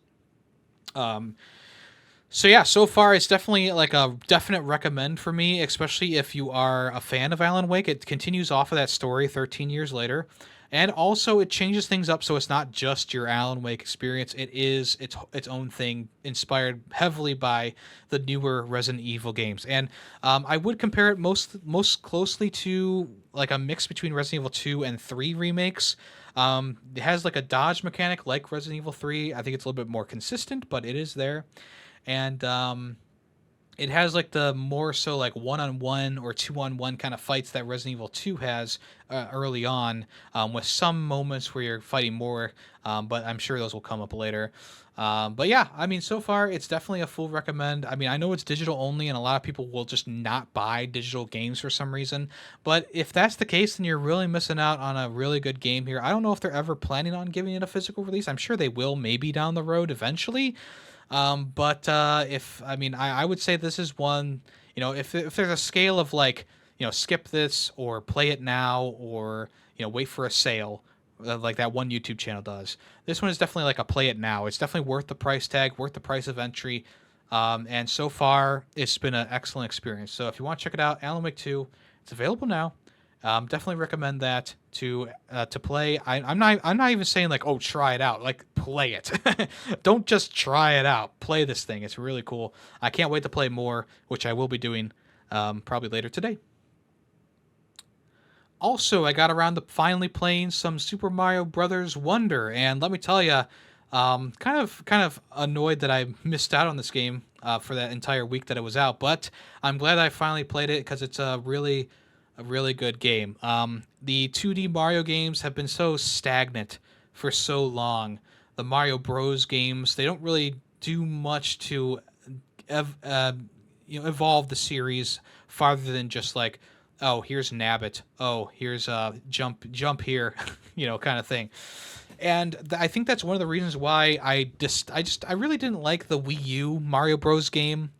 So yeah, so far it's definitely like a definite recommend for me, especially if you are a fan of Alan Wake. It continues off of that story 13 years later. And also it changes things up so it's not just your Alan Wake experience. It is its own thing, inspired heavily by the newer Resident Evil games. And I would compare it most closely to like a mix between Resident Evil 2 and 3 remakes. It has like a dodge mechanic like Resident Evil 3. I think it's a little bit more consistent, but it is there. and it has like the more so like one-on-one or two-on-one kind of fights that Resident Evil 2 has early on, with some moments where you're fighting more, but I'm sure those will come up later. But yeah, I mean, so far it's definitely a full recommend. I mean, I know it's digital only, and a lot of people will just not buy digital games for some reason. But if that's the case, then you're really missing out on a really good game here. I don't know if they're ever planning on giving it a physical release. I'm sure they will, maybe down the road eventually. But if I mean, I would say this is one. If there's a scale of like, skip this or play it now or wait for a sale, like that one YouTube channel does. This one is definitely like a play it now. It's definitely worth the price tag, worth the price of entry. And so far, it's been an excellent experience. So if you want to check it out, Alan Wake 2, it's available now. Definitely recommend that to play. I'm not even saying like, oh, try it out. Like, play it. Don't just try it out. Play this thing. It's really cool. I can't wait to play more, which I will be doing probably later today. Also, I got around to finally playing some Super Mario Brothers Wonder, and let me tell you, kind of annoyed that I missed out on this game for that entire week that it was out. But I'm glad I finally played it because it's a really good game. The 2D Mario games have been so stagnant for so long. The Mario Bros games, they don't really do much to evolve the series farther than just like, oh, here's Nabbit. Oh, here's jump here, kind of thing. And I think that's one of the reasons why I really didn't like the Wii U Mario Bros game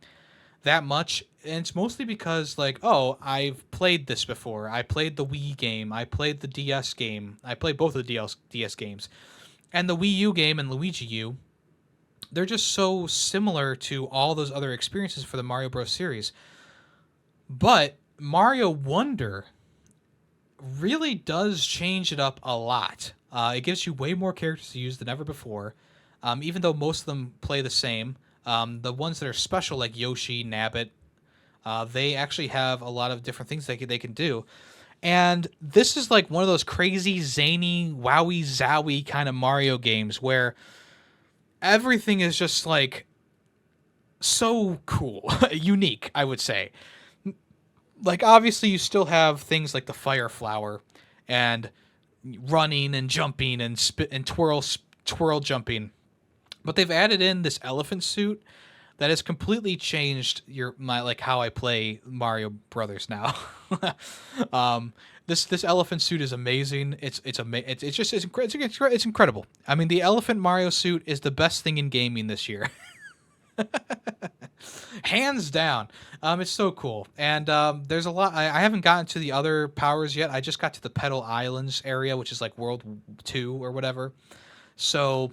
that much. And it's mostly because, like, oh, I've played this before. I played the Wii game. I played the DS game. I played both of the DS games. And the Wii U game and Luigi U, they're just so similar to all those other experiences for the Mario Bros. Series. But Mario Wonder really does change it up a lot. It gives you way more characters to use than ever before, even though most of them play the same. The ones that are special, like Yoshi, Nabbit, they actually have a lot of different things they can do. And this is like one of those crazy, zany, wowie, zowie kind of Mario games where everything is just like so cool, unique, I would say. Like, obviously, you still have things like the fire flower and running and jumping and twirl jumping, but they've added in this elephant suit that has completely changed how I play Mario Brothers now. This elephant suit is amazing. It's incredible. I mean, the elephant Mario suit is the best thing in gaming this year. Hands down. It's so cool. And there's a lot. I haven't gotten to the other powers yet. I just got to the Petal Islands area, which is like World 2 or whatever. So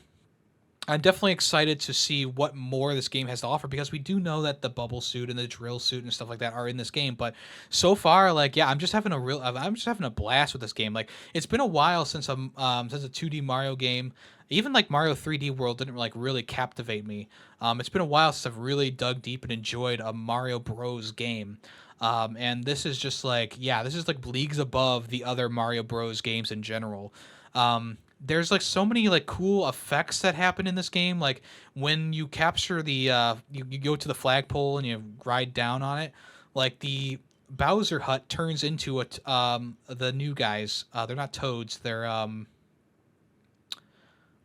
I'm definitely excited to see what more this game has to offer, because we do know that the bubble suit and the drill suit and stuff like that are in this game. But so far, like, yeah, I'm just having a blast with this game. Like, it's been a while since a 2D Mario game, even like Mario 3D World, didn't like really captivate me. It's been a while since I've really dug deep and enjoyed a Mario Bros game. And this is just like, yeah, this is like leagues above the other Mario Bros games in general. There's like so many like cool effects that happen in this game. Like when you capture the you go to the flagpole and you ride down on it, like the Bowser hut turns into the new guys. They're not toads. They're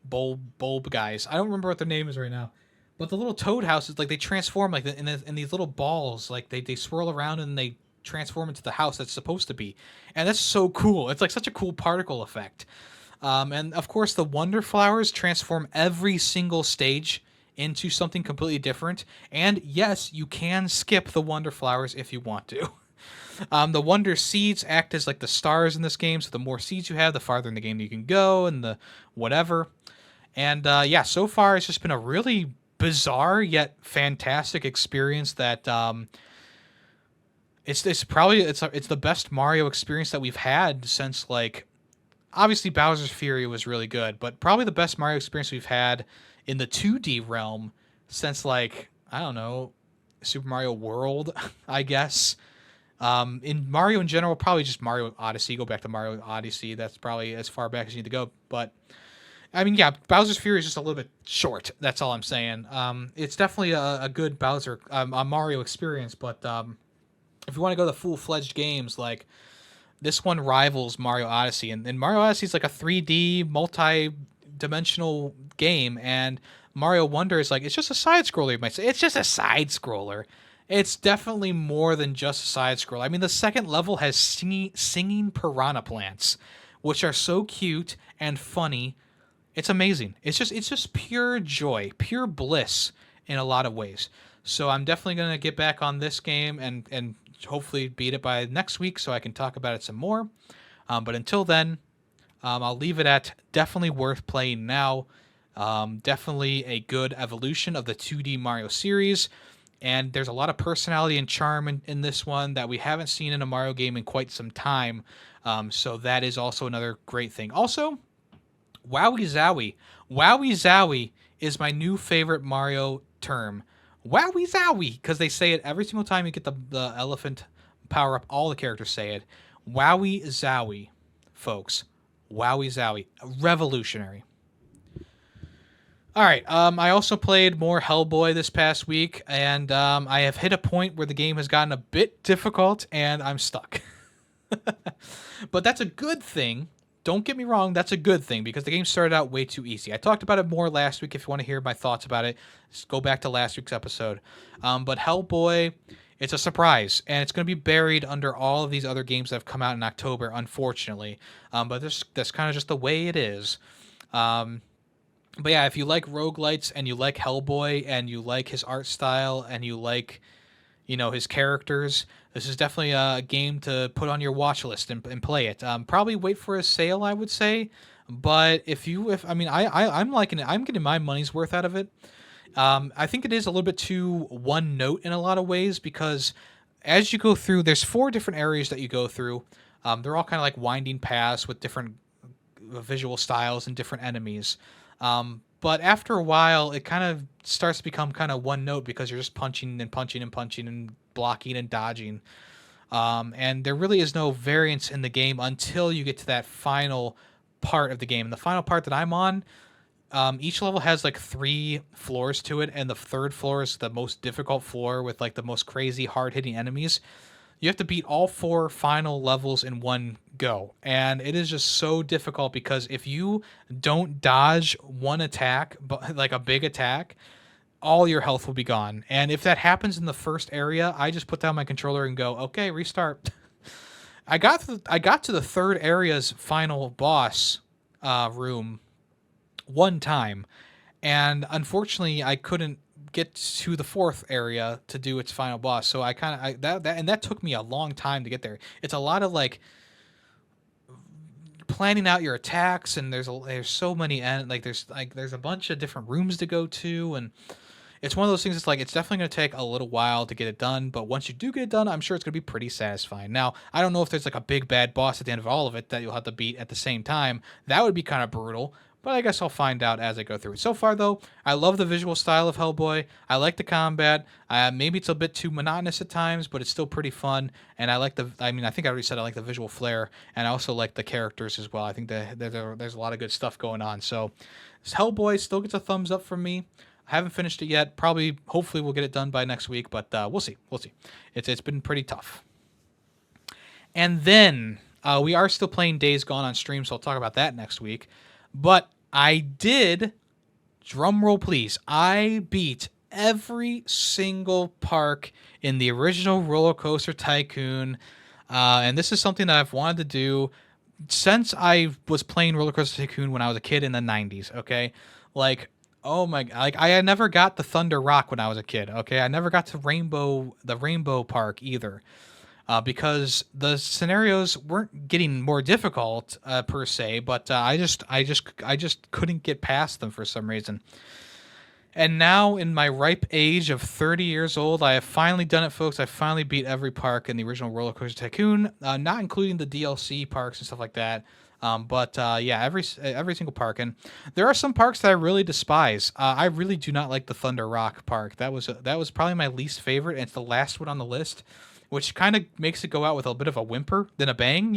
bulb guys. I don't remember what their name is right now. But the little toad houses, like, they transform like in these little balls. Like they swirl around and they transform into the house that's supposed to be. And that's so cool. It's like such a cool particle effect. And of course, the Wonder Flowers transform every single stage into something completely different. And yes, you can skip the Wonder Flowers if you want to. The Wonder Seeds act as like the stars in this game. So the more seeds you have, the farther in the game you can go, and the whatever. And yeah, so far it's just been a really bizarre yet fantastic experience that it's the best Mario experience that we've had since, like, obviously Bowser's Fury was really good, but probably the best Mario experience we've had in the 2D realm since, like, I don't know, Super Mario World, I guess. In Mario in general, probably just Mario Odyssey. Go back to Mario Odyssey. That's probably as far back as you need to go. But I mean, yeah, Bowser's Fury is just a little bit short. That's all I'm saying. It's definitely a good a Mario experience, but if you want to go the full-fledged games, like this one rivals Mario Odyssey, and Mario Odyssey is like a 3D multi-dimensional game, and Mario Wonder is like it's just a side scroller. You might say it's just a side scroller. It's definitely more than just a side scroll. I mean, the second level has singing piranha plants, which are so cute and funny. It's amazing. It's just pure joy, pure bliss in a lot of ways. So I'm definitely gonna get back on this game and hopefully beat it by next week so I can talk about it some more. But until then, I'll leave it at definitely worth playing now. Definitely a good evolution of the 2D Mario series. And there's a lot of personality and charm in this one that we haven't seen in a Mario game in quite some time. So that is also another great thing. Also, Wowie Zowie. Wowie Zowie is my new favorite Mario term. Wowie Zowie, because they say it every single time you get the elephant power up. All the characters say it. Wowie Zowie, folks. Wowie Zowie. Revolutionary. All right. I also played more Hellboy this past week, and I have hit a point where the game has gotten a bit difficult, and I'm stuck. But that's a good thing. Don't get me wrong, that's a good thing because the game started out way too easy. I talked about it more last week. If you want to hear my thoughts about it, just go back to last week's episode. But Hellboy, it's a surprise, and it's going to be buried under all of these other games that have come out in October, unfortunately. But that's kind of just the way it is. But yeah, if you like roguelites and you like Hellboy and you like his art style and you like, his characters, this is definitely a game to put on your watch list and play it. Probably wait for a sale, I would say. But I'm liking it. I'm getting my money's worth out of it. I think it is a little bit too one note in a lot of ways because as you go through, there's 4 different areas that you go through. They're all kind of like winding paths with different visual styles and different enemies. But after a while, it kind of starts to become kind of one note because you're just punching and punching and punching and blocking and dodging. And there really is no variance in the game until you get to that final part of the game. And the final part that I'm on, each level has like 3 floors to it, and the 3rd floor is the most difficult floor with like the most crazy hard-hitting enemies. You have to beat all 4 final levels in one go. And it is just so difficult because if you don't dodge one attack, but like a big attack, all your health will be gone. And if that happens in the first area, I just put down my controller and go, okay, restart. I got to the 3rd area's final boss room one time, and unfortunately I couldn't get to the 4th area to do its final boss. So that took me a long time to get there. It's a lot of like planning out your attacks, and there's so many, and like there's a bunch of different rooms to go to, and it's one of those things. It's like it's definitely going to take a little while to get it done, but once you do get it done, I'm sure it's going to be pretty satisfying. Now, I don't know if there's like a big bad boss at the end of all of it that you'll have to beat at the same time. That would be kind of brutal, but I guess I'll find out as I go through it. So far, though, I love the visual style of Hellboy. I like the combat. Maybe it's a bit too monotonous at times, but it's still pretty fun. And I think I already said I like the visual flair, and I also like the characters as well. I think there's a lot of good stuff going on. So, Hellboy still gets a thumbs up from me. I haven't finished it yet. Hopefully, we'll get it done by next week, but we'll see. We'll see. It's been pretty tough. And then we are still playing Days Gone on stream, so I'll talk about that next week. But I did, drum roll please, I beat every single park in the original Roller Coaster Tycoon. And this is something that I've wanted to do since I was playing Roller Coaster Tycoon when I was a kid in the 90s, okay? Like, oh my, like I never got the Thunder Rock when I was a kid, okay? I never got to the Rainbow Park either. Because the scenarios weren't getting more difficult per se, but I just couldn't get past them for some reason. And now, in my ripe age of 30 years old, I have finally done it, folks. I finally beat every park in the original Roller Coaster Tycoon, not including the DLC parks and stuff like that. Yeah, every single park, and there are some parks that I really despise. I really do not like the Thunder Rock Park. That was probably my least favorite, and it's the last one on the list, which kind of makes it go out with a bit of a whimper than a bang,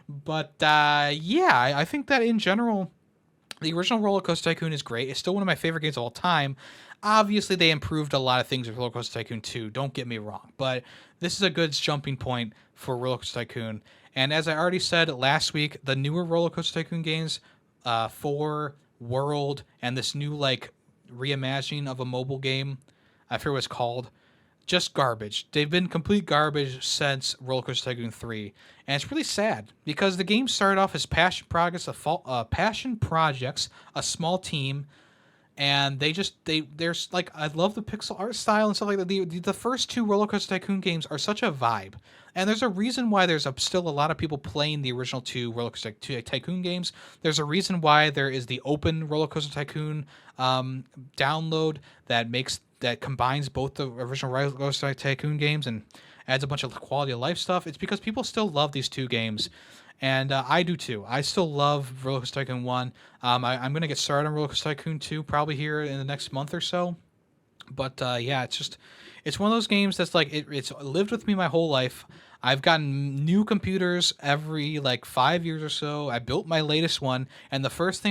But yeah, I think that in general, the original Roller Coaster Tycoon is great. It's still one of my favorite games of all time. Obviously, they improved a lot of things with Roller Coaster Tycoon 2. Don't get me wrong, but this is a good jumping point for Roller Coaster Tycoon. And as I already said last week, the newer Roller Coaster Tycoon games, 4, World, and this new like reimagining of a mobile game, I forget what it's called, just garbage. They've been complete garbage since Roller Coaster Tycoon 3, and it's really sad because the game started off as passion projects, a small team, and there's like I love the pixel art style and stuff like that. The first two Roller Coaster Tycoon games are such a vibe, and there's a reason why there's still a lot of people playing the original two Roller Coaster Tycoon games. There's a reason why there is the open Roller Coaster Tycoon download that combines both the original Roller Coaster Tycoon games and adds a bunch of quality of life stuff. It's because people still love these two games, and I do too. I still love Roller Coaster Tycoon 1. I'm going to get started on Roller Coaster Tycoon 2 probably here in the next month or so. But yeah, it's one of those games that's like it's lived with me my whole life. I've gotten new computers every like 5 years or so. I built my latest one, and the first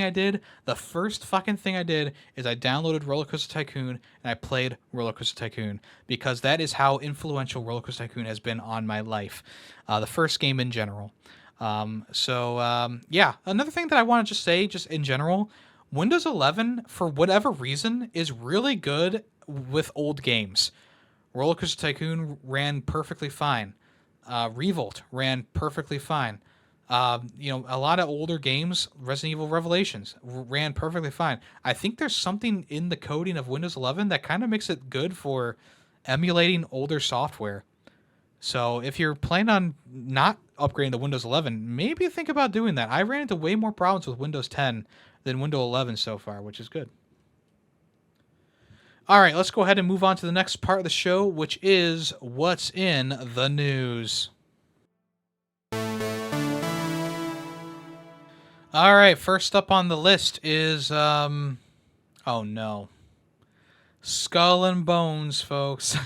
fucking thing I did is I downloaded Roller Coaster Tycoon and I played Roller Coaster Tycoon because that is how influential Roller Coaster Tycoon has been on my life. The first game in general. Yeah, another thing that I want to just say, just in general, Windows 11, for whatever reason, is really good with old games. Roller Coaster Tycoon ran perfectly fine. Revolt ran perfectly fine. A lot of older games, Resident Evil Revelations, ran perfectly fine. I think there's something in the coding of Windows 11 that kind of makes it good for emulating older software. So if you're planning on not upgrading to Windows 11, maybe think about doing that. I ran into way more problems with Windows 10 than Windows 11 so far, which is good. All right, let's go ahead and move on to the next part of the show, which is what's in the news. All right, first up on the list is oh no. Skull and Bones, folks.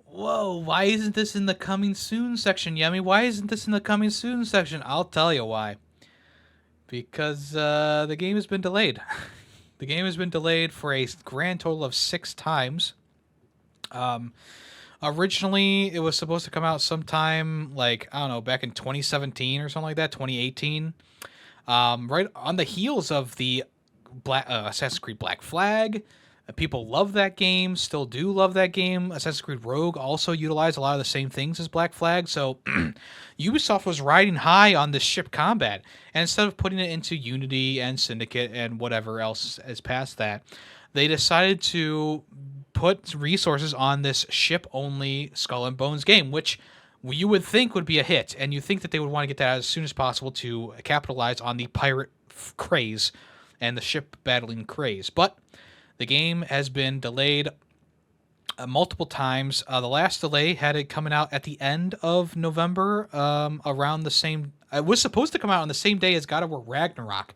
Whoa, why isn't this in the coming soon section, Yemmy? Why isn't this in the coming soon section? I'll tell you why. Because the game has been delayed. The game has been delayed for a grand total of 6 times. Originally, it was supposed to come out sometime, like, I don't know, back in 2017 or something like that, 2018. Right on the heels of the Assassin's Creed Black Flag. People love that game, still do love that game. Assassin's Creed Rogue also utilized a lot of the same things as Black Flag, so Ubisoft was riding high on this ship combat, and instead of putting it into Unity and Syndicate and whatever else is past that, they decided to put resources on this ship-only Skull and Bones game, which you would think would be a hit, and you think that they would want to get that as soon as possible to capitalize on the pirate craze and the ship battling craze, but the game has been delayed multiple times. The last delay had it coming out at the end of November, around the same. It was supposed to come out on the same day as God of War Ragnarok.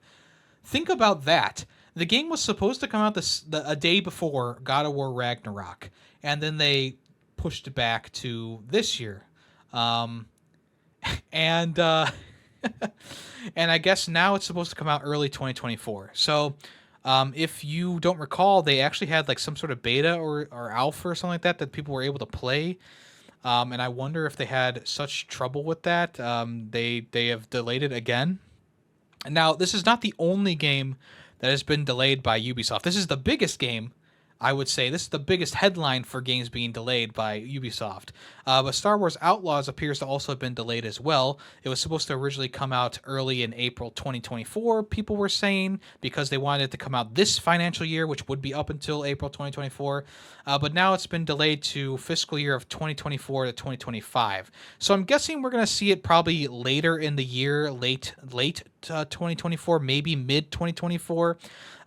Think about that. The game was supposed to come out a day before God of War Ragnarok, and then they pushed it back to this year. And and I guess now it's supposed to come out early 2024. So. If you don't recall, they actually had like some sort of beta or alpha or something like that people were able to play. And I wonder if they had such trouble with that. They have delayed it again. And now, this is not the only game that has been delayed by Ubisoft. This is the biggest game, I would say. This is the biggest headline for games being delayed by Ubisoft. But Star Wars Outlaws appears to also have been delayed as well. It was supposed to originally come out early in April 2024, people were saying, because they wanted it to come out this financial year, which would be up until April 2024. But now it's been delayed to fiscal year of 2024 to 2025. So I'm guessing we're going to see it probably later in the year, late 2024, maybe mid 2024.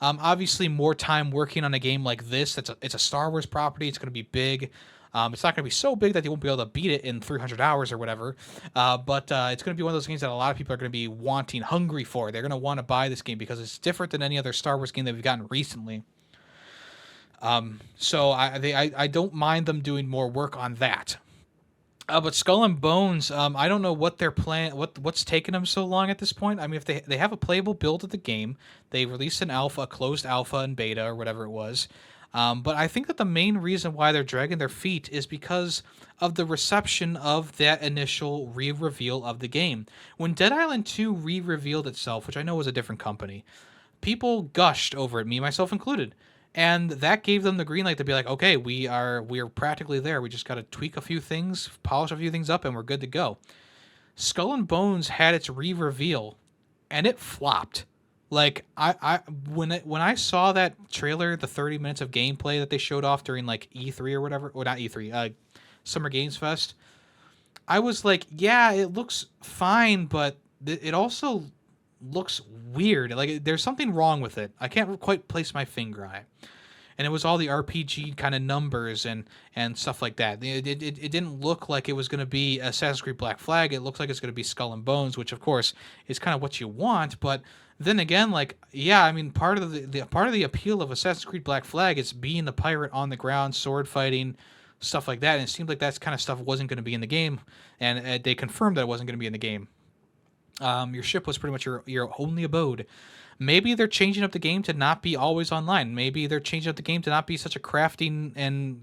Obviously, more time working on a game like this. It's a Star Wars property. It's going to be big. It's not going to be so big that you won't be able to beat it in 300 hours or whatever. But it's going to be one of those games that a lot of people are going to be hungry for. They're going to want to buy this game because it's different than any other Star Wars game that we've gotten recently. So I don't mind them doing more work on that. But Skull and Bones, I don't know what their plan, what's taking them so long at this point. I mean, if they have a playable build of the game, they released an alpha, a closed alpha and beta or whatever it was. But I think that the main reason why they're dragging their feet is because of the reception of that initial re-reveal of the game. When Dead Island 2 re-revealed itself, which I know was a different company, people gushed over it, me myself included, and that gave them the green light to be like, okay, we are practically there. We just got to tweak a few things, polish a few things up, and we're good to go. Skull and Bones had its re-reveal, and it flopped. Like when I saw that trailer, the 30 minutes of gameplay that they showed off during like E3 or whatever, or not E3, Summer Games Fest, I was like, yeah, it looks fine, but it also looks weird. Like there's something wrong with it. I can't quite place my finger on it. And it was all the RPG kind of numbers and stuff like that. It didn't look like it was going to be Assassin's Creed Black Flag. It looks like it's going to be Skull and Bones, which of course is kind of what you want. But then again, like yeah, I mean part of the part of the appeal of Assassin's Creed Black Flag is being the pirate on the ground, sword fighting, stuff like that. And it seemed like that kind of stuff wasn't going to be in the game, and they confirmed that it wasn't going to be in the game. Your ship was pretty much your only abode. Maybe they're changing up the game to not be always online. Maybe they're changing up the game to not be such a crafting and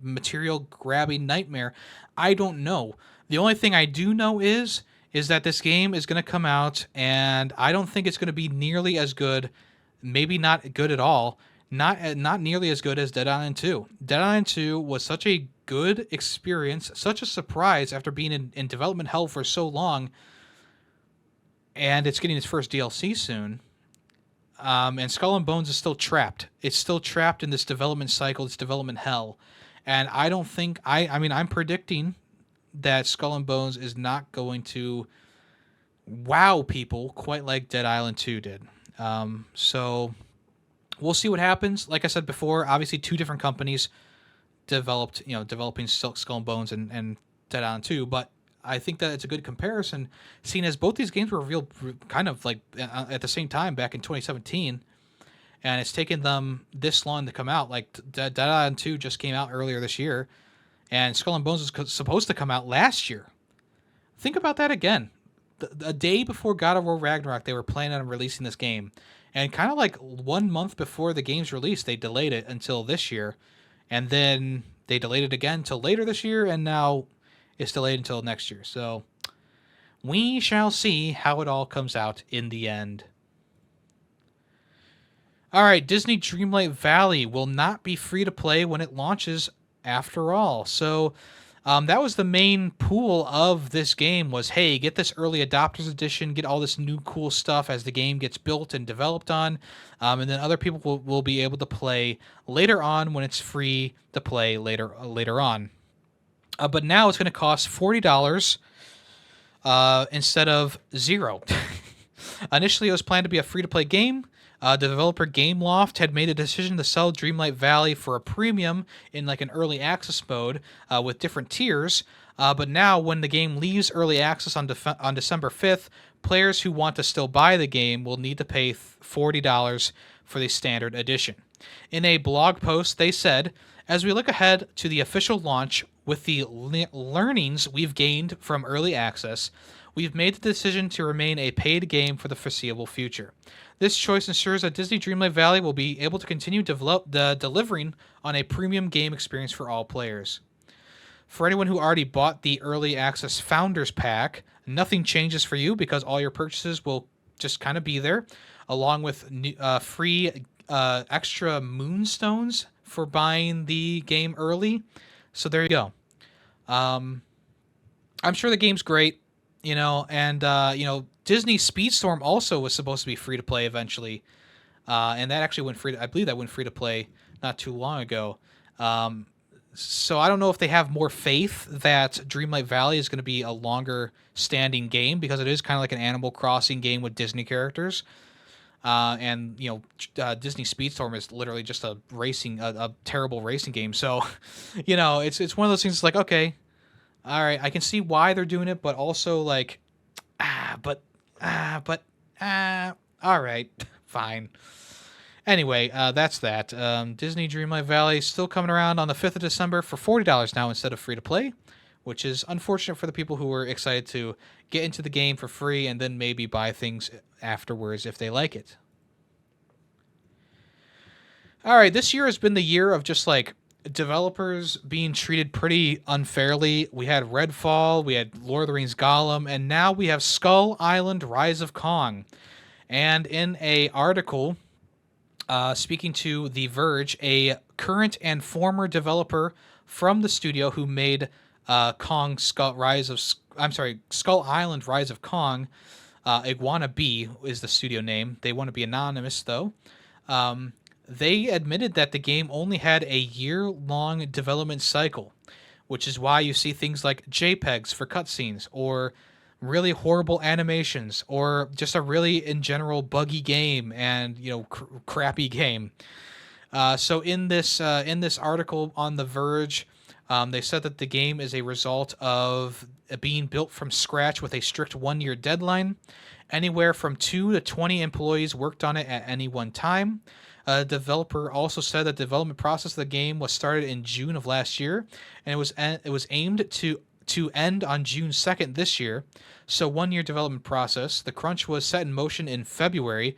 material grabbing nightmare. I don't know. The only thing I do know is that this game is going to come out, and I don't think it's going to be nearly as good. Maybe not good at all. Not nearly as good as Dead Island 2. Dead Island 2 was such a good experience, such a surprise after being in development hell for so long, and it's getting its first DLC soon. And Skull and Bones is still trapped. It's still trapped in this development cycle, this development hell. And I don't think I mean I'm predicting that Skull and Bones is not going to wow people quite like Dead Island 2 did. So we'll see what happens. Like I said before, obviously two different companies developing Skull and Bones and Dead Island 2, but I think that it's a good comparison, seeing as both these games were revealed kind of like at the same time back in 2017, and it's taken them this long to come out. Like Dead Island 2 just came out earlier this year, and Skull and Bones was supposed to come out last year. Think about that again. A day before God of War Ragnarok, they were planning on releasing this game, and kind of like 1 month before the game's release, they delayed it until this year, and then they delayed it again till later this year, and now it's delayed until next year. So we shall see how it all comes out in the end. All right, Disney Dreamlight Valley will not be free to play when it launches after all. So that was the main pool of this game was, hey, get this early adopters edition, get all this new cool stuff as the game gets built and developed on. And then other people will be able to play later on when it's free to play later on. But now it's going to cost $40 instead of $0. Initially, it was planned to be a free-to-play game. The developer Gameloft had made a decision to sell Dreamlight Valley for a premium in like an early access mode with different tiers. But now, when the game leaves early access on December 5th, players who want to still buy the game will need to pay $40 for the standard edition. In a blog post, they said, as we look ahead to the official launch, with the learnings we've gained from early access, we've made the decision to remain a paid game for the foreseeable future. This choice ensures that Disney Dreamlight Valley will be able to continue delivering on a premium game experience for all players. For anyone who already bought the early access Founders Pack, nothing changes for you because all your purchases will just kind of be there, along with free extra moonstones for buying the game early. So there you go. I'm sure the game's great, and Disney Speedstorm also was supposed to be free to play eventually, and that actually went free. I believe that went free to play not too long ago. So I don't know if they have more faith that Dreamlight Valley is going to be a longer standing game because it is kind of like an Animal Crossing game with Disney characters. And Disney Speedstorm is literally just a terrible racing game. So, it's one of those things. It's like, okay, all right, I can see why they're doing it, but also like, all right, fine. Anyway, that's that. Disney Dreamlight Valley still coming around on the 5th of December for $40 now instead of free to play, which is unfortunate for the people who were excited to get into the game for free and then maybe buy things afterwards if they like it. All right, this year has been the year of just like developers being treated pretty unfairly. We had Redfall, we had Lord of the Rings Gollum, and now we have Skull Island Rise of Kong. And in a article speaking to The Verge, a current and former developer from the studio who made Skull Island Rise of Kong, Iguana B is the studio name. They want to be anonymous though. They admitted that the game only had a year-long development cycle, which is why you see things like JPEGs for cutscenes or really horrible animations or just a really in general buggy game and crappy game. So in this article on The Verge, they said that the game is a result of being built from scratch with a strict 1-year deadline. Anywhere from 2 to 20 employees worked on it at any one time. A developer also said that the development process of the game was started in June of last year, and it was aimed to end on June 2nd this year. So 1-year development process. The crunch was set in motion in February.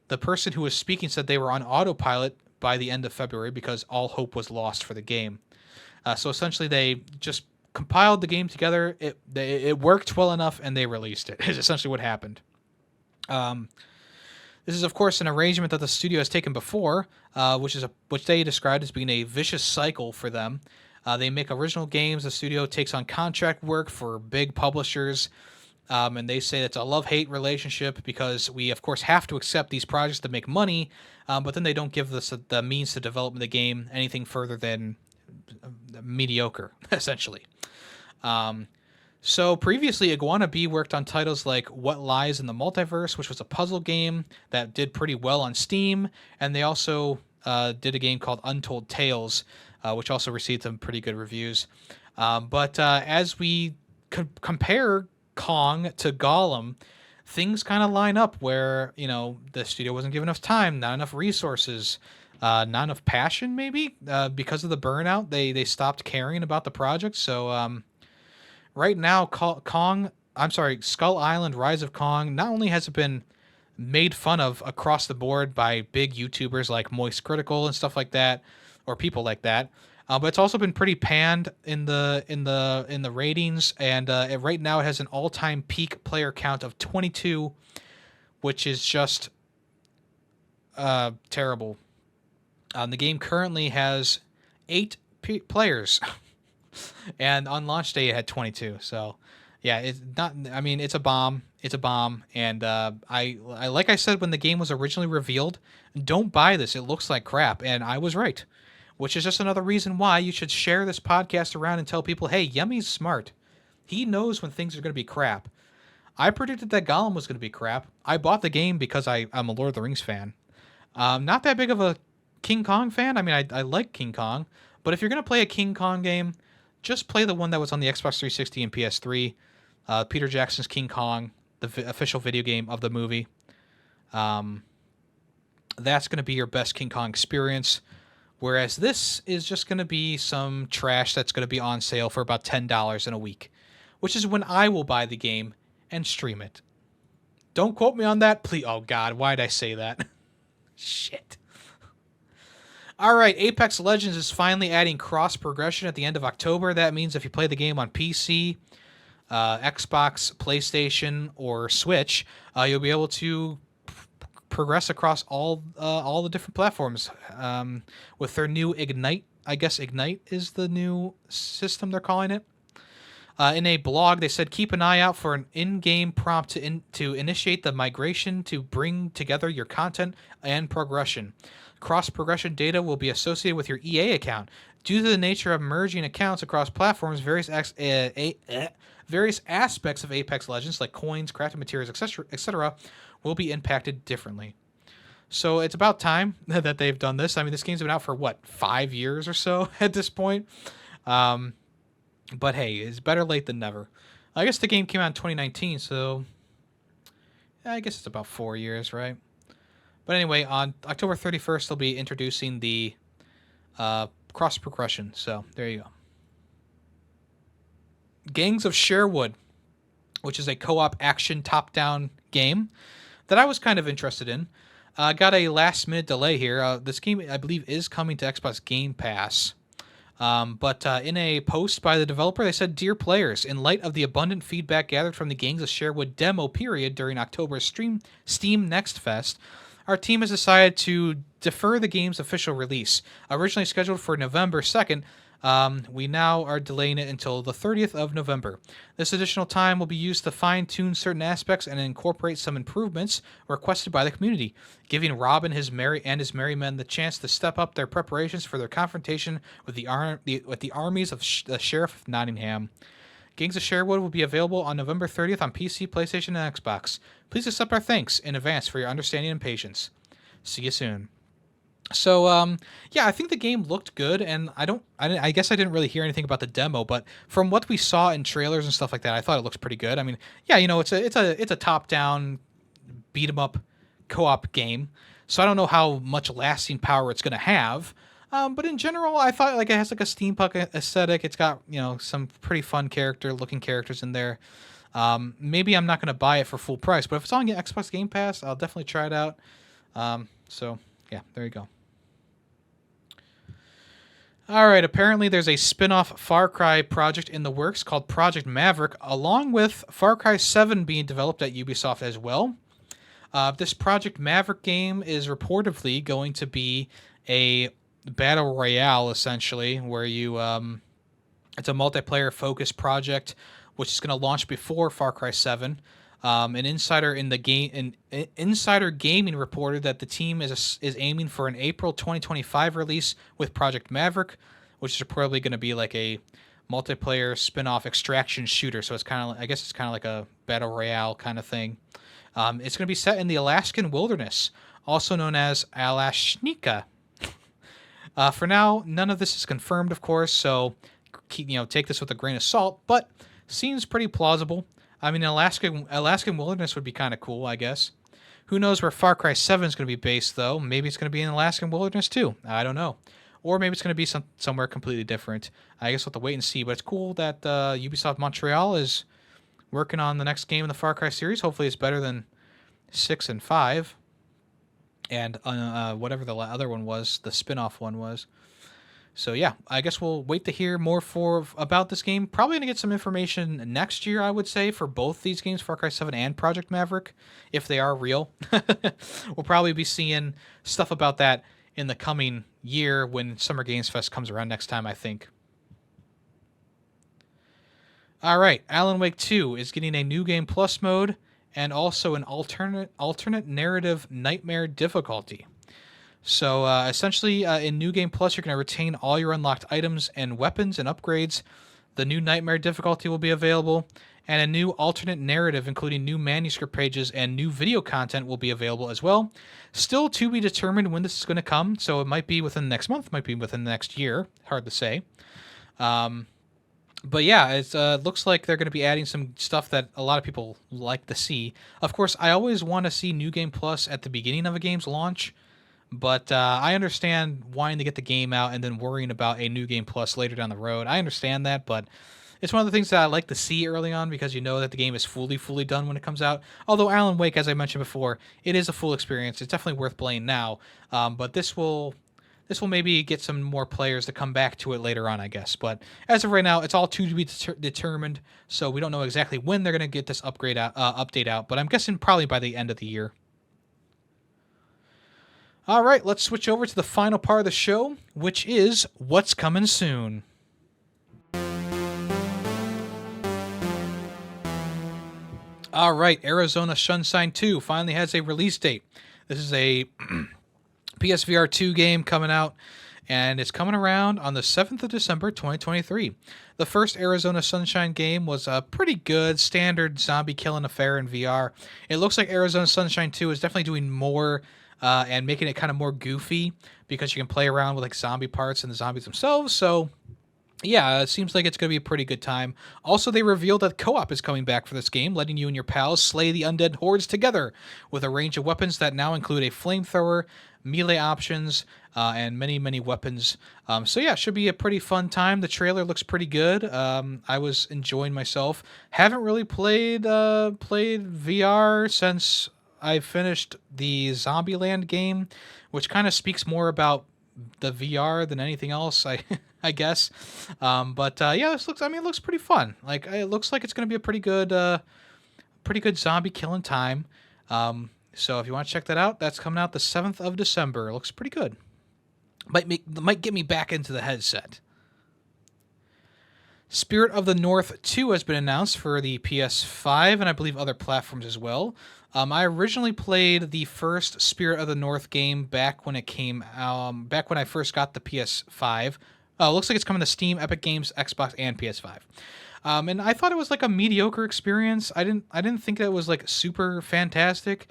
The person who was speaking said they were on autopilot by the end of February because all hope was lost for the game. So essentially, they just compiled the game together. It worked well enough, and they released it. Is essentially what happened. This is, of course, an arrangement that the studio has taken before, which they described as being a vicious cycle for them. They make original games. The studio takes on contract work for big publishers, and they say it's a love-hate relationship because we, of course, have to accept these projects to make money, but then they don't give us the means to develop the game anything further than mediocre, essentially. So previously, Iguana B worked on titles like What Lies in the Multiverse, which was a puzzle game that did pretty well on Steam, and they also did a game called Untold Tales, which also received some pretty good reviews. But as we compare Kong to Gollum, things kind of line up where, the studio wasn't given enough time, not enough resources, not enough passion, maybe, because of the burnout. They stopped caring about the project. So right now, Skull Island Rise of Kong, not only has it been made fun of across the board by big YouTubers like Moist Critical and stuff like that, or people like that, but it's also been pretty panned in the ratings, and right now it has an all-time peak player count of 22, which is just terrible. The game currently has 8 players, and on launch day it had 22. So, yeah, it's not. I mean, it's a bomb. It's a bomb, and I like I said when the game was originally revealed, don't buy this. It looks like crap, and I was right. Which is just another reason why you should share this podcast around and tell people, hey, Yemmy's smart. He knows when things are going to be crap. I predicted that Gollum was going to be crap. I bought the game because I'm a Lord of the Rings fan. Not that big of a King Kong fan. I mean, I like King Kong. But if you're going to play a King Kong game, just play the one that was on the Xbox 360 and PS3. Peter Jackson's King Kong, the official video game of the movie. That's going to be your best King Kong experience. Whereas this is just going to be some trash that's going to be on sale for about $10 in a week, which is when I will buy the game and stream it. Don't quote me on that, please. Oh, God, why did I say that? Shit. All right, Apex Legends is finally adding cross-progression at the end of October. That means if you play the game on PC, Xbox, PlayStation, or Switch, you'll be able to progress across all the different platforms with their new Ignite. I guess Ignite is the new system they're calling it. In a blog, they said keep an eye out for an in-game prompt to initiate the migration to bring together your content and progression. Cross-progression data will be associated with your EA account. Due to the nature of merging accounts across platforms, various aspects of Apex Legends, like coins, crafting materials, etc., will be impacted differently. So it's about time that they've done this. I mean, this game's been out for, 5 years or so at this point? But hey, it's better late than never. I guess the game came out in 2019, so I guess it's about 4 years, right? But anyway, on October 31st, they'll be introducing the cross progression. So there you go. Gangs of Sherwood, which is a co-op action top-down game that I was kind of interested in. Got a last-minute delay here. This game, I believe, is coming to Xbox Game Pass. But in a post by the developer, they said, "Dear players, in light of the abundant feedback gathered from the Gangs of Sherwood demo period during October's Steam Next Fest, our team has decided to defer the game's official release. Originally scheduled for November 2nd, we now are delaying it until the 30th of November. This additional time will be used to fine-tune certain aspects and incorporate some improvements requested by the community, giving Rob and his merry men the chance to step up their preparations for their confrontation with the armies of the Sheriff of Nottingham. Gangs of Sherwood will be available on November 30th on PC, PlayStation, and Xbox. Please accept our thanks in advance for your understanding and patience. See you soon." So, yeah, I think the game looked good, and I guess I didn't really hear anything about the demo, but from what we saw in trailers and stuff like that, I thought it looks pretty good. I mean, yeah, it's a top-down beat 'em up co-op game, so I don't know how much lasting power it's going to have. But in general, I thought it has like a steampunk aesthetic. It's got some pretty fun looking characters in there. Maybe I'm not going to buy it for full price, but if it's on Xbox Game Pass, I'll definitely try it out. So yeah, there you go. All right, apparently there's a spin-off Far Cry project in the works called Project Maverick, along with Far Cry 7 being developed at Ubisoft as well. This Project Maverick game is reportedly going to be a battle royale, essentially, where it's a multiplayer-focused project, which is going to launch before Far Cry 7. An insider in the game, Insider Gaming reported that the team is aiming for an April 2025 release with Project Maverick, which is probably going to be like a multiplayer spin-off extraction shooter. So it's I guess it's kind of like a battle royale kind of thing. It's going to be set in the Alaskan wilderness, also known as Alashnika. For now, none of this is confirmed, of course. So take this with a grain of salt, but seems pretty plausible. I mean, Alaskan wilderness would be kind of cool, I guess. Who knows where Far Cry 7 is going to be based, though? Maybe it's going to be in Alaskan wilderness, too. I don't know. Or maybe it's going to be somewhere completely different. I guess we'll have to wait and see. But it's cool that Ubisoft Montreal is working on the next game in the Far Cry series. Hopefully it's better than 6 and 5. And whatever the other one was, the spin-off one was. So yeah, I guess we'll wait to hear more about this game. Probably going to get some information next year, I would say, for both these games, Far Cry 7 and Project Maverick, if they are real. We'll probably be seeing stuff about that in the coming year when Summer Games Fest comes around next time, I think. All right, Alan Wake 2 is getting a New Game Plus mode and also an alternate narrative nightmare difficulty. So essentially, in New Game Plus, you're going to retain all your unlocked items and weapons and upgrades. The new Nightmare difficulty will be available, and a new alternate narrative, including new manuscript pages and new video content, will be available as well. Still to be determined when this is going to come, so it might be within the next month, might be within the next year. Hard to say. But yeah, it looks like they're going to be adding some stuff that a lot of people like to see. Of course, I always want to see New Game Plus at the beginning of a game's launch. But I understand wanting to get the game out and then worrying about a New Game Plus later down the road. I understand that, but it's one of the things that I like to see early on because you know that the game is fully done when it comes out. Although Alan Wake, as I mentioned before, it is a full experience. It's definitely worth playing now. But this will maybe get some more players to come back to it later on, I guess. But as of right now, it's all to be determined, so we don't know exactly when they're going to get this update out. But I'm guessing probably by the end of the year. All right, let's switch over to the final part of the show, which is what's coming soon. All right, Arizona Sunshine 2 finally has a release date. This is a PSVR 2 game coming out, and it's coming around on the 7th of December, 2023. The first Arizona Sunshine game was a pretty good, standard zombie killing affair in VR. It looks like Arizona Sunshine 2 is definitely doing more and making it kind of more goofy because you can play around with like zombie parts and the zombies themselves. So Yeah, it seems like it's going to be a pretty good time. Also, they revealed that co-op is coming back for this game, letting you and your pals slay the undead hordes together with a range of weapons that now include a flamethrower, melee options, and many, many weapons. So yeah, it should be a pretty fun time. The trailer looks pretty good. I was enjoying myself. Haven't really played VR since I finished the Zombieland game, which kind of speaks more about the VR than anything else. I I guess. But yeah, this looks. I mean, it looks pretty fun. Like it looks like it's going to be a pretty good zombie killing time. So if you want to check that out, that's coming out the 7th of December. It looks pretty good. Might get me back into the headset. Spirit of the North 2 has been announced for the PS5 and I believe other platforms as well. I originally played the first Spirit of the North game back when it came back when I first got the PS5. Oh, it looks like it's coming to Steam, Epic Games, Xbox, and PS5. And I thought it was like a mediocre experience. I didn't think that it was like super fantastic.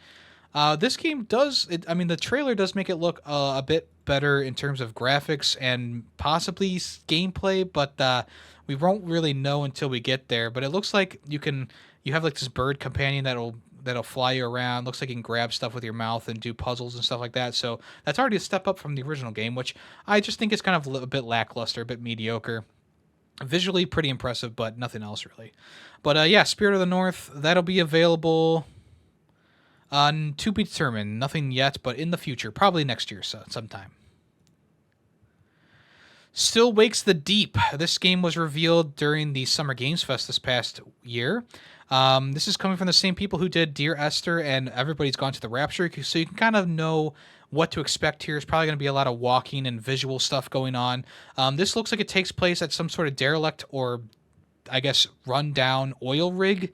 This game does. I mean, the trailer does make it look a bit better in terms of graphics and possibly gameplay, but we won't really know until we get there. But it looks like you have like this bird companion that'll fly you around. Looks like you can grab stuff with your mouth and do puzzles and stuff like that. So that's already a step up from the original game, which I just think is kind of a bit lackluster, a bit mediocre. Visually pretty impressive, but nothing else really. But yeah, Spirit of the North, that'll be available to be determined. Nothing yet, but in the future, probably next year sometime. Still Wakes the Deep. This game was revealed during the Summer Games Fest this past year. This is coming from the same people who did Dear Esther and Everybody's Gone to the Rapture, so you can kind of know what to expect here. It's probably going to be a lot of walking and visual stuff going on. This looks like it takes place at some sort of derelict or, I guess, run-down oil rig.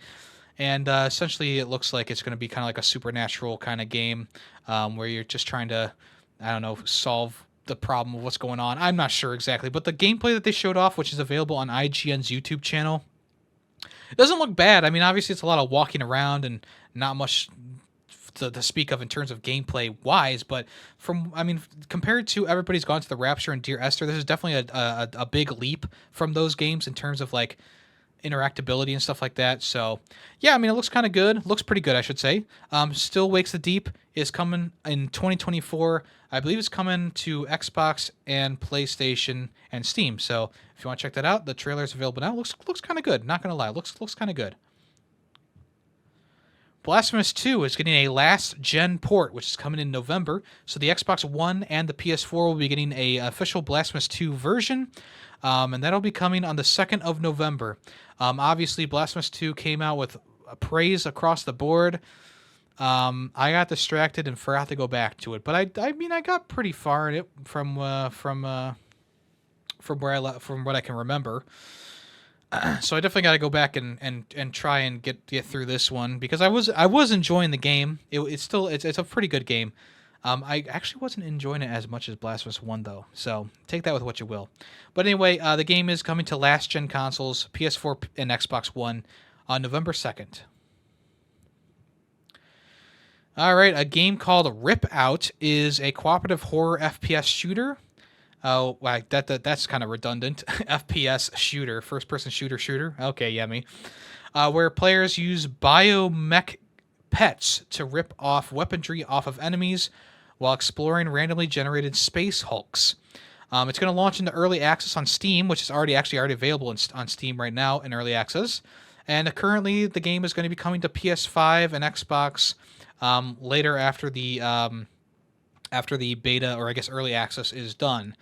And essentially, it looks like it's going to be kind of like a supernatural kind of game where you're just trying to, I don't know, solve the problem of what's going on. I'm not sure exactly, but the gameplay that they showed off, which is available on IGN's YouTube channel, it doesn't look bad. I mean, obviously, it's a lot of walking around and not much to speak of in terms of gameplay wise, but compared to Everybody's Gone to the Rapture and Dear Esther, this is definitely a big leap from those games in terms of like interactability and stuff like that. So yeah, I mean, it looks kind of good. Looks pretty good, I should say. Still Wakes the Deep is coming in 2024. I believe it's coming to Xbox and PlayStation and Steam. So if you want to check that out, the trailer is available now. Looks kind of good. Not gonna lie, looks kind of good. Blasphemous 2 is getting a last-gen port, which is coming in November. So the Xbox One and the PS4 will be getting a official Blasphemous 2 version, and that'll be coming on the 2nd of November. Obviously, Blasphemous 2 came out with praise across the board. I got distracted and forgot to go back to it, but I mean, I got pretty far in it from what I can remember. So I definitely got to go back and try and get through this one because I was enjoying the game. It's a pretty good game. I actually wasn't enjoying it as much as Blasphemous 1 though. So take that with what you will. But anyway, the game is coming to last gen consoles, PS4 and Xbox One on November 2nd. All right, a game called Rip Out is a cooperative horror FPS shooter. Oh, wow, that's kind of redundant. FPS shooter, first-person shooter. Okay, Yemmy. Where players use biomech pets to rip off weaponry off of enemies while exploring randomly generated space hulks. It's going to launch into early access on Steam, which is already available on Steam right now in early access. And currently, the game is going to be coming to PS5 and Xbox later after the beta or I guess early access is done.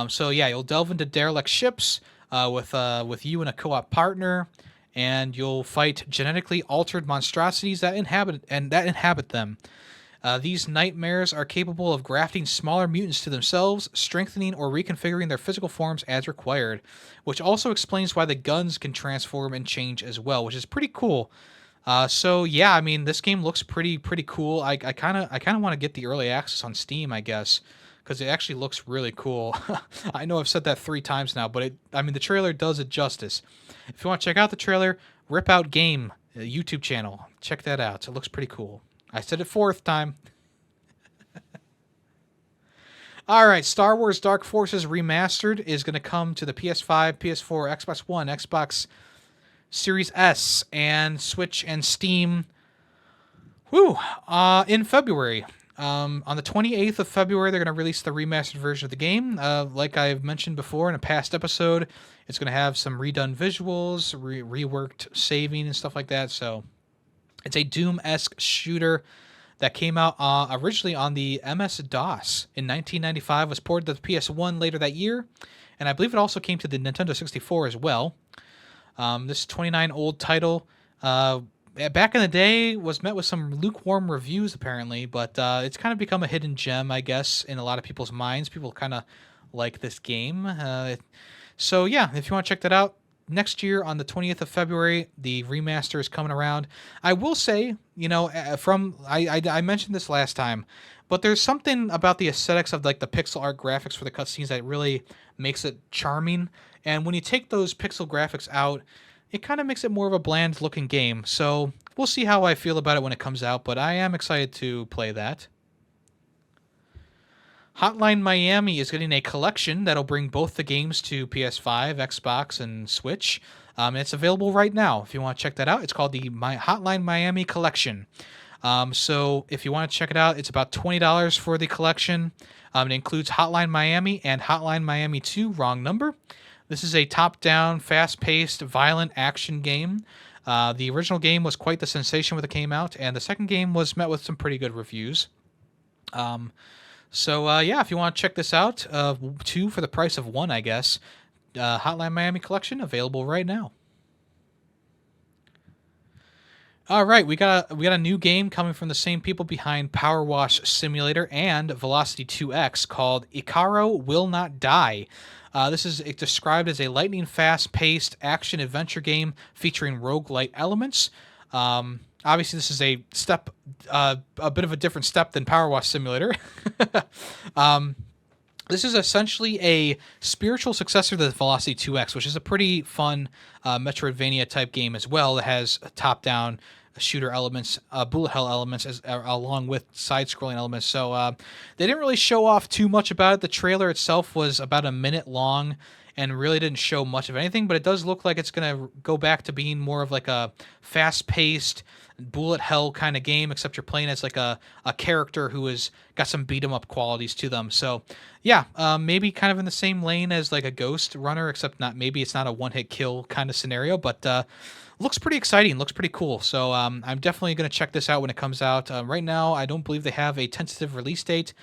So yeah, you'll delve into derelict ships with you and a co-op partner, and you'll fight genetically altered monstrosities that inhabit them. These nightmares are capable of grafting smaller mutants to themselves, strengthening or reconfiguring their physical forms as required, which also explains why the guns can transform and change as well, which is pretty cool. So yeah, I mean, this game looks pretty cool. I kind of want to get the early access on Steam, I guess, because it actually looks really cool. I know I've said that 3 times now, but the trailer does it justice. If you want to check out the trailer, Rip Out Game YouTube channel, check that out. It looks pretty cool. I said it 4th time. All right, Star Wars Dark Forces Remastered is going to come to the PS5, PS4, Xbox One, Xbox Series S, and Switch and Steam. In February. On the 28th of February, they're going to release the remastered version of the game. Like I've mentioned before in a past episode, it's going to have some redone visuals, reworked saving, and stuff like that. So it's a Doom-esque shooter that came out originally on the MS-DOS in 1995, was ported to the PS1 later that year, and I believe it also came to the Nintendo 64 as well. This 29-old title, back in the day, was met with some lukewarm reviews apparently, but it's kind of become a hidden gem, I guess, in a lot of people's minds. People kind of like this game. So yeah, if you want to check that out, next year on the 20th of February, the remaster is coming around. I will say, I mentioned this last time, but there's something about the aesthetics of like the pixel art graphics for the cutscenes that really makes it charming. And when you take those pixel graphics out, it kind of makes it more of a bland looking game. So we'll see how I feel about it when it comes out, but I am excited to play that. Hotline Miami is getting a collection that'll bring both the games to PS5, Xbox, and Switch. It's available right now. If you want to check that out, it's called the Hotline Miami Collection. So if you want to check it out, it's about $20 for the collection. It includes Hotline Miami and Hotline Miami 2, wrong number. This is a top-down, fast-paced, violent action game. The original game was quite the sensation when it came out, and the second game was met with some pretty good reviews. If you want to check this out, 2 for the price of 1, I guess. Hotline Miami Collection available right now. All right, we got a new game coming from the same people behind Power Wash Simulator and Velocity 2X called Icaro Will Not Die. This is described as a lightning-fast-paced action-adventure game featuring roguelite elements. Obviously, this is a bit of a different step than Power Wash Simulator. This is essentially a spiritual successor to the Velocity 2X, which is a pretty fun Metroidvania-type game as well that has top-down shooter elements, bullet hell elements, along with side-scrolling elements. So they didn't really show off too much about it. The trailer itself was about a minute long and really didn't show much of anything, but it does look like it's going to go back to being more of like a fast-paced bullet hell kind of game, except you're playing as like a character who has got some beat 'em up qualities to them. So yeah, maybe kind of in the same lane as like a Ghost Runner, except maybe it's not a one-hit kill kind of scenario, but looks pretty exciting, looks pretty cool. So I'm definitely going to check this out when it comes out. Right now, I don't believe they have a tentative release date,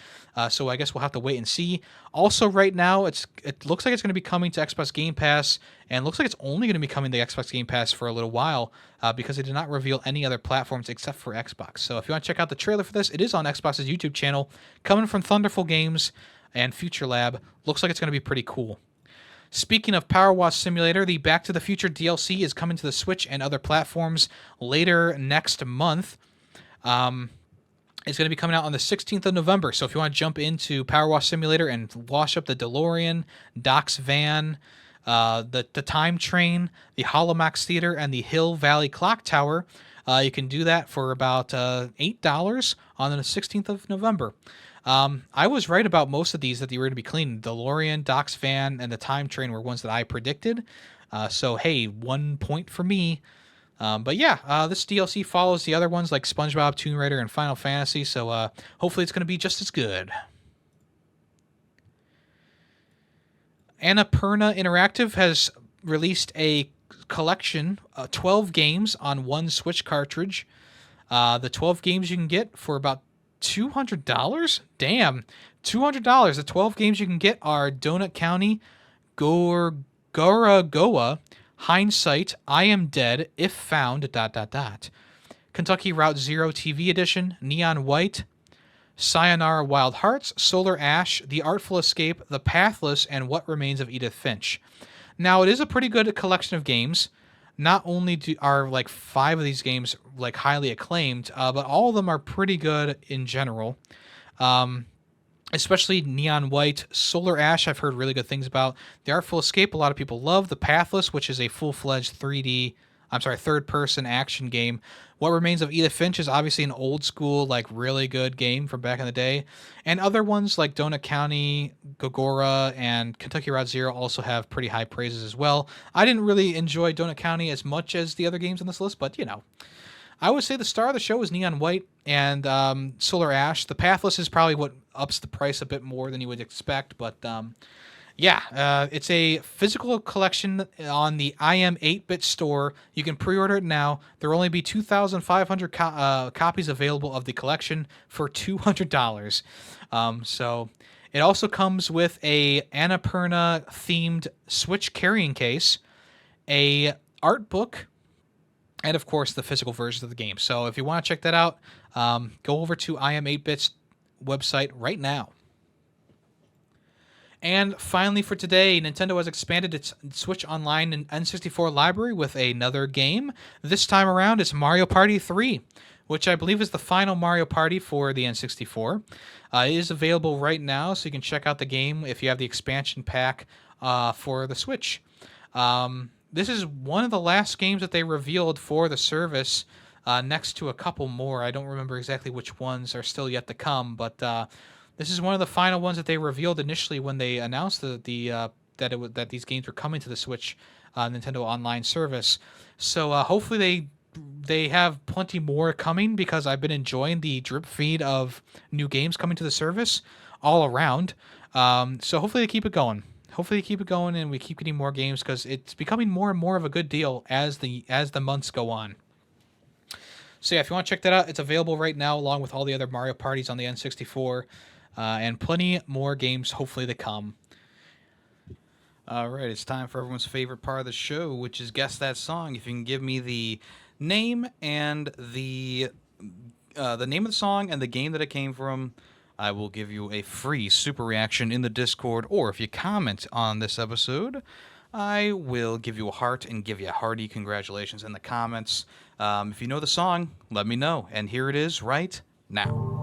so I guess we'll have to wait and see. Also, right now, it looks like it's going to be coming to Xbox Game Pass, and looks like it's only going to be coming to Xbox Game Pass for a little while, because they did not reveal any other platforms except for Xbox. So if you want to check out the trailer for this, it is on Xbox's YouTube channel, coming from Thunderful Games and Future Lab. Looks like it's going to be pretty cool. Speaking of Power Wash Simulator, the Back to the Future DLC is coming to the Switch and other platforms later next month. It's going to be coming out on the 16th of November. So if you want to jump into Power Wash Simulator and wash up the DeLorean, Doc's van, the Time Train, the Holomax Theater, and the Hill Valley Clock Tower, you can do that for about $8 on the 16th of November. I was right about most of these that they were going to be clean. DeLorean, Doc's van, and the Time Train were ones that I predicted. So, hey, 1 point for me. But yeah, this DLC follows the other ones like SpongeBob, Tomb Raider, and Final Fantasy. So hopefully it's going to be just as good. Annapurna Interactive has released a collection, 12 games on one Switch cartridge. The 12 games you can get for about $200? Damn, $200. The 12 games you can get are Donut County, Garagoa, Hindsight, I Am Dead, If Found, ... Kentucky Route Zero TV Edition, Neon White, Sayonara Wild Hearts, Solar Ash, The Artful Escape, The Pathless, and What Remains of Edith Finch. Now, it is a pretty good collection of games. Not only are like 5 of these games like highly acclaimed, but all of them are pretty good in general. Especially Neon White. Solar Ash, I've heard really good things about. The Artful Escape, a lot of people love. The Pathless, which is a full-fledged 3D third-person action game. What Remains of Edith Finch is obviously an old school, like really good game from back in the day, and other ones like Donut County, Gogora, and Kentucky Route Zero also have pretty high praises as well. I didn't really enjoy Donut County as much as the other games on this list, but I would say the star of the show is Neon White and Solar Ash. The Pathless is probably what ups the price a bit more than you would expect, but it's a physical collection on the IM 8-bit store. You can pre-order it now. There will only be 2,500 copies available of the collection for $200. So it also comes with a Annapurna-themed Switch carrying case, a art book, and of course the physical versions of the game. So if you want to check that out, go over to IM 8-bit's website right now. And finally for today, Nintendo has expanded its Switch Online and N64 library with another game. This time around, it's Mario Party 3, which I believe is the final Mario Party for the N64. It is available right now, so you can check out the game if you have the expansion pack for the Switch. This is one of the last games that they revealed for the service, next to a couple more. I don't remember exactly which ones are still yet to come, but this is one of the final ones that they revealed initially when they announced that these games were coming to the Switch Nintendo Online service. So hopefully they have plenty more coming, because I've been enjoying the drip feed of new games coming to the service all around. So hopefully they keep it going. Hopefully they keep it going and we keep getting more games, because it's becoming more and more of a good deal as the months go on. So yeah, if you want to check that out, it's available right now along with all the other Mario Parties on the N64. And plenty more games hopefully to come. All right, it's time for everyone's favorite part of the show, which is Guess That Song. If you can give me the name and the name of the song and the game that it came from, I will give you a free super reaction in the Discord. Or if you comment on this episode, I will give you a heart and give you a hearty congratulations in the comments. If you know the song, let me know. And here it is right now.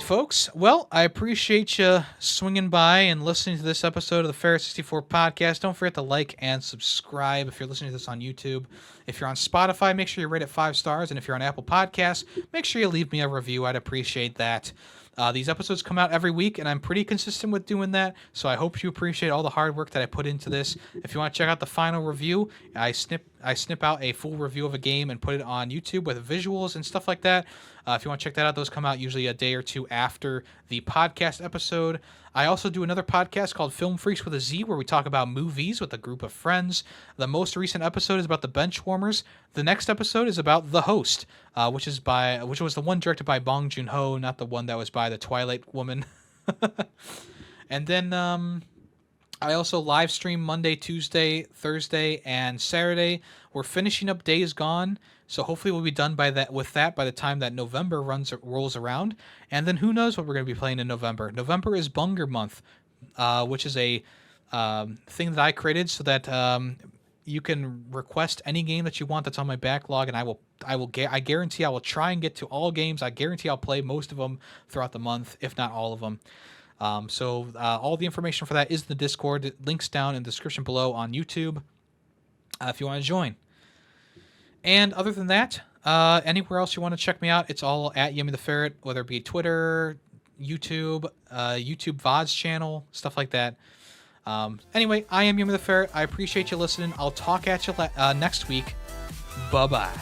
Folks, well, I appreciate you swinging by and listening to this episode of the Ferret 64 podcast. Don't forget to like and subscribe if you're listening to this on YouTube. If you're on Spotify, make sure you rate it 5 stars. And if you're on Apple Podcasts, make sure you leave me a review. I'd appreciate that. These episodes come out every week, and I'm pretty consistent with doing that, so I hope you appreciate all the hard work that I put into this. If you want to check out the final review, I snip out a full review of a game and put it on YouTube with visuals and stuff like that. If you want to check that out, those come out usually a day or two after the podcast episode. I also do another podcast called Film Freaks with a Z, where we talk about movies with a group of friends. The most recent episode is about the Benchwarmers. The next episode is about The Host, which was the one directed by Bong Joon-ho, not the one that was by the Twilight woman. And then I also live stream Monday, Tuesday, Thursday, and Saturday. We're finishing up Days Gone, so hopefully we'll be done by the time that November rolls around. And then who knows what we're going to be playing in November. November is Bunger Month, which is a thing that I created so that you can request any game that you want that's on my backlog, and I guarantee I will try and get to all games. I guarantee I'll play most of them throughout the month, if not all of them. So all the information for that is in the Discord. Links down in the description below on YouTube if you want to join. And other than that, anywhere else you want to check me out, it's all at Yemmy the Ferret, whether it be Twitter, YouTube, YouTube VODs channel, stuff like that. Anyway, I am Yemmy the Ferret. I appreciate you listening. I'll talk at you next week. Bye-bye.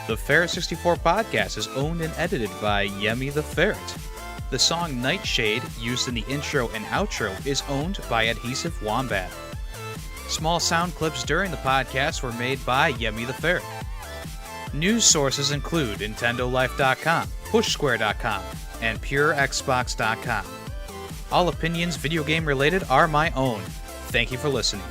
The Ferret 64 podcast is owned and edited by Yemmy the Ferret. The song Nightshade, used in the intro and outro, is owned by Adhesive Wombat. Small sound clips during the podcast were made by Yemmy the Ferret. News sources include NintendoLife.com, PushSquare.com, and PureXbox.com. All opinions video game related are my own. Thank you for listening.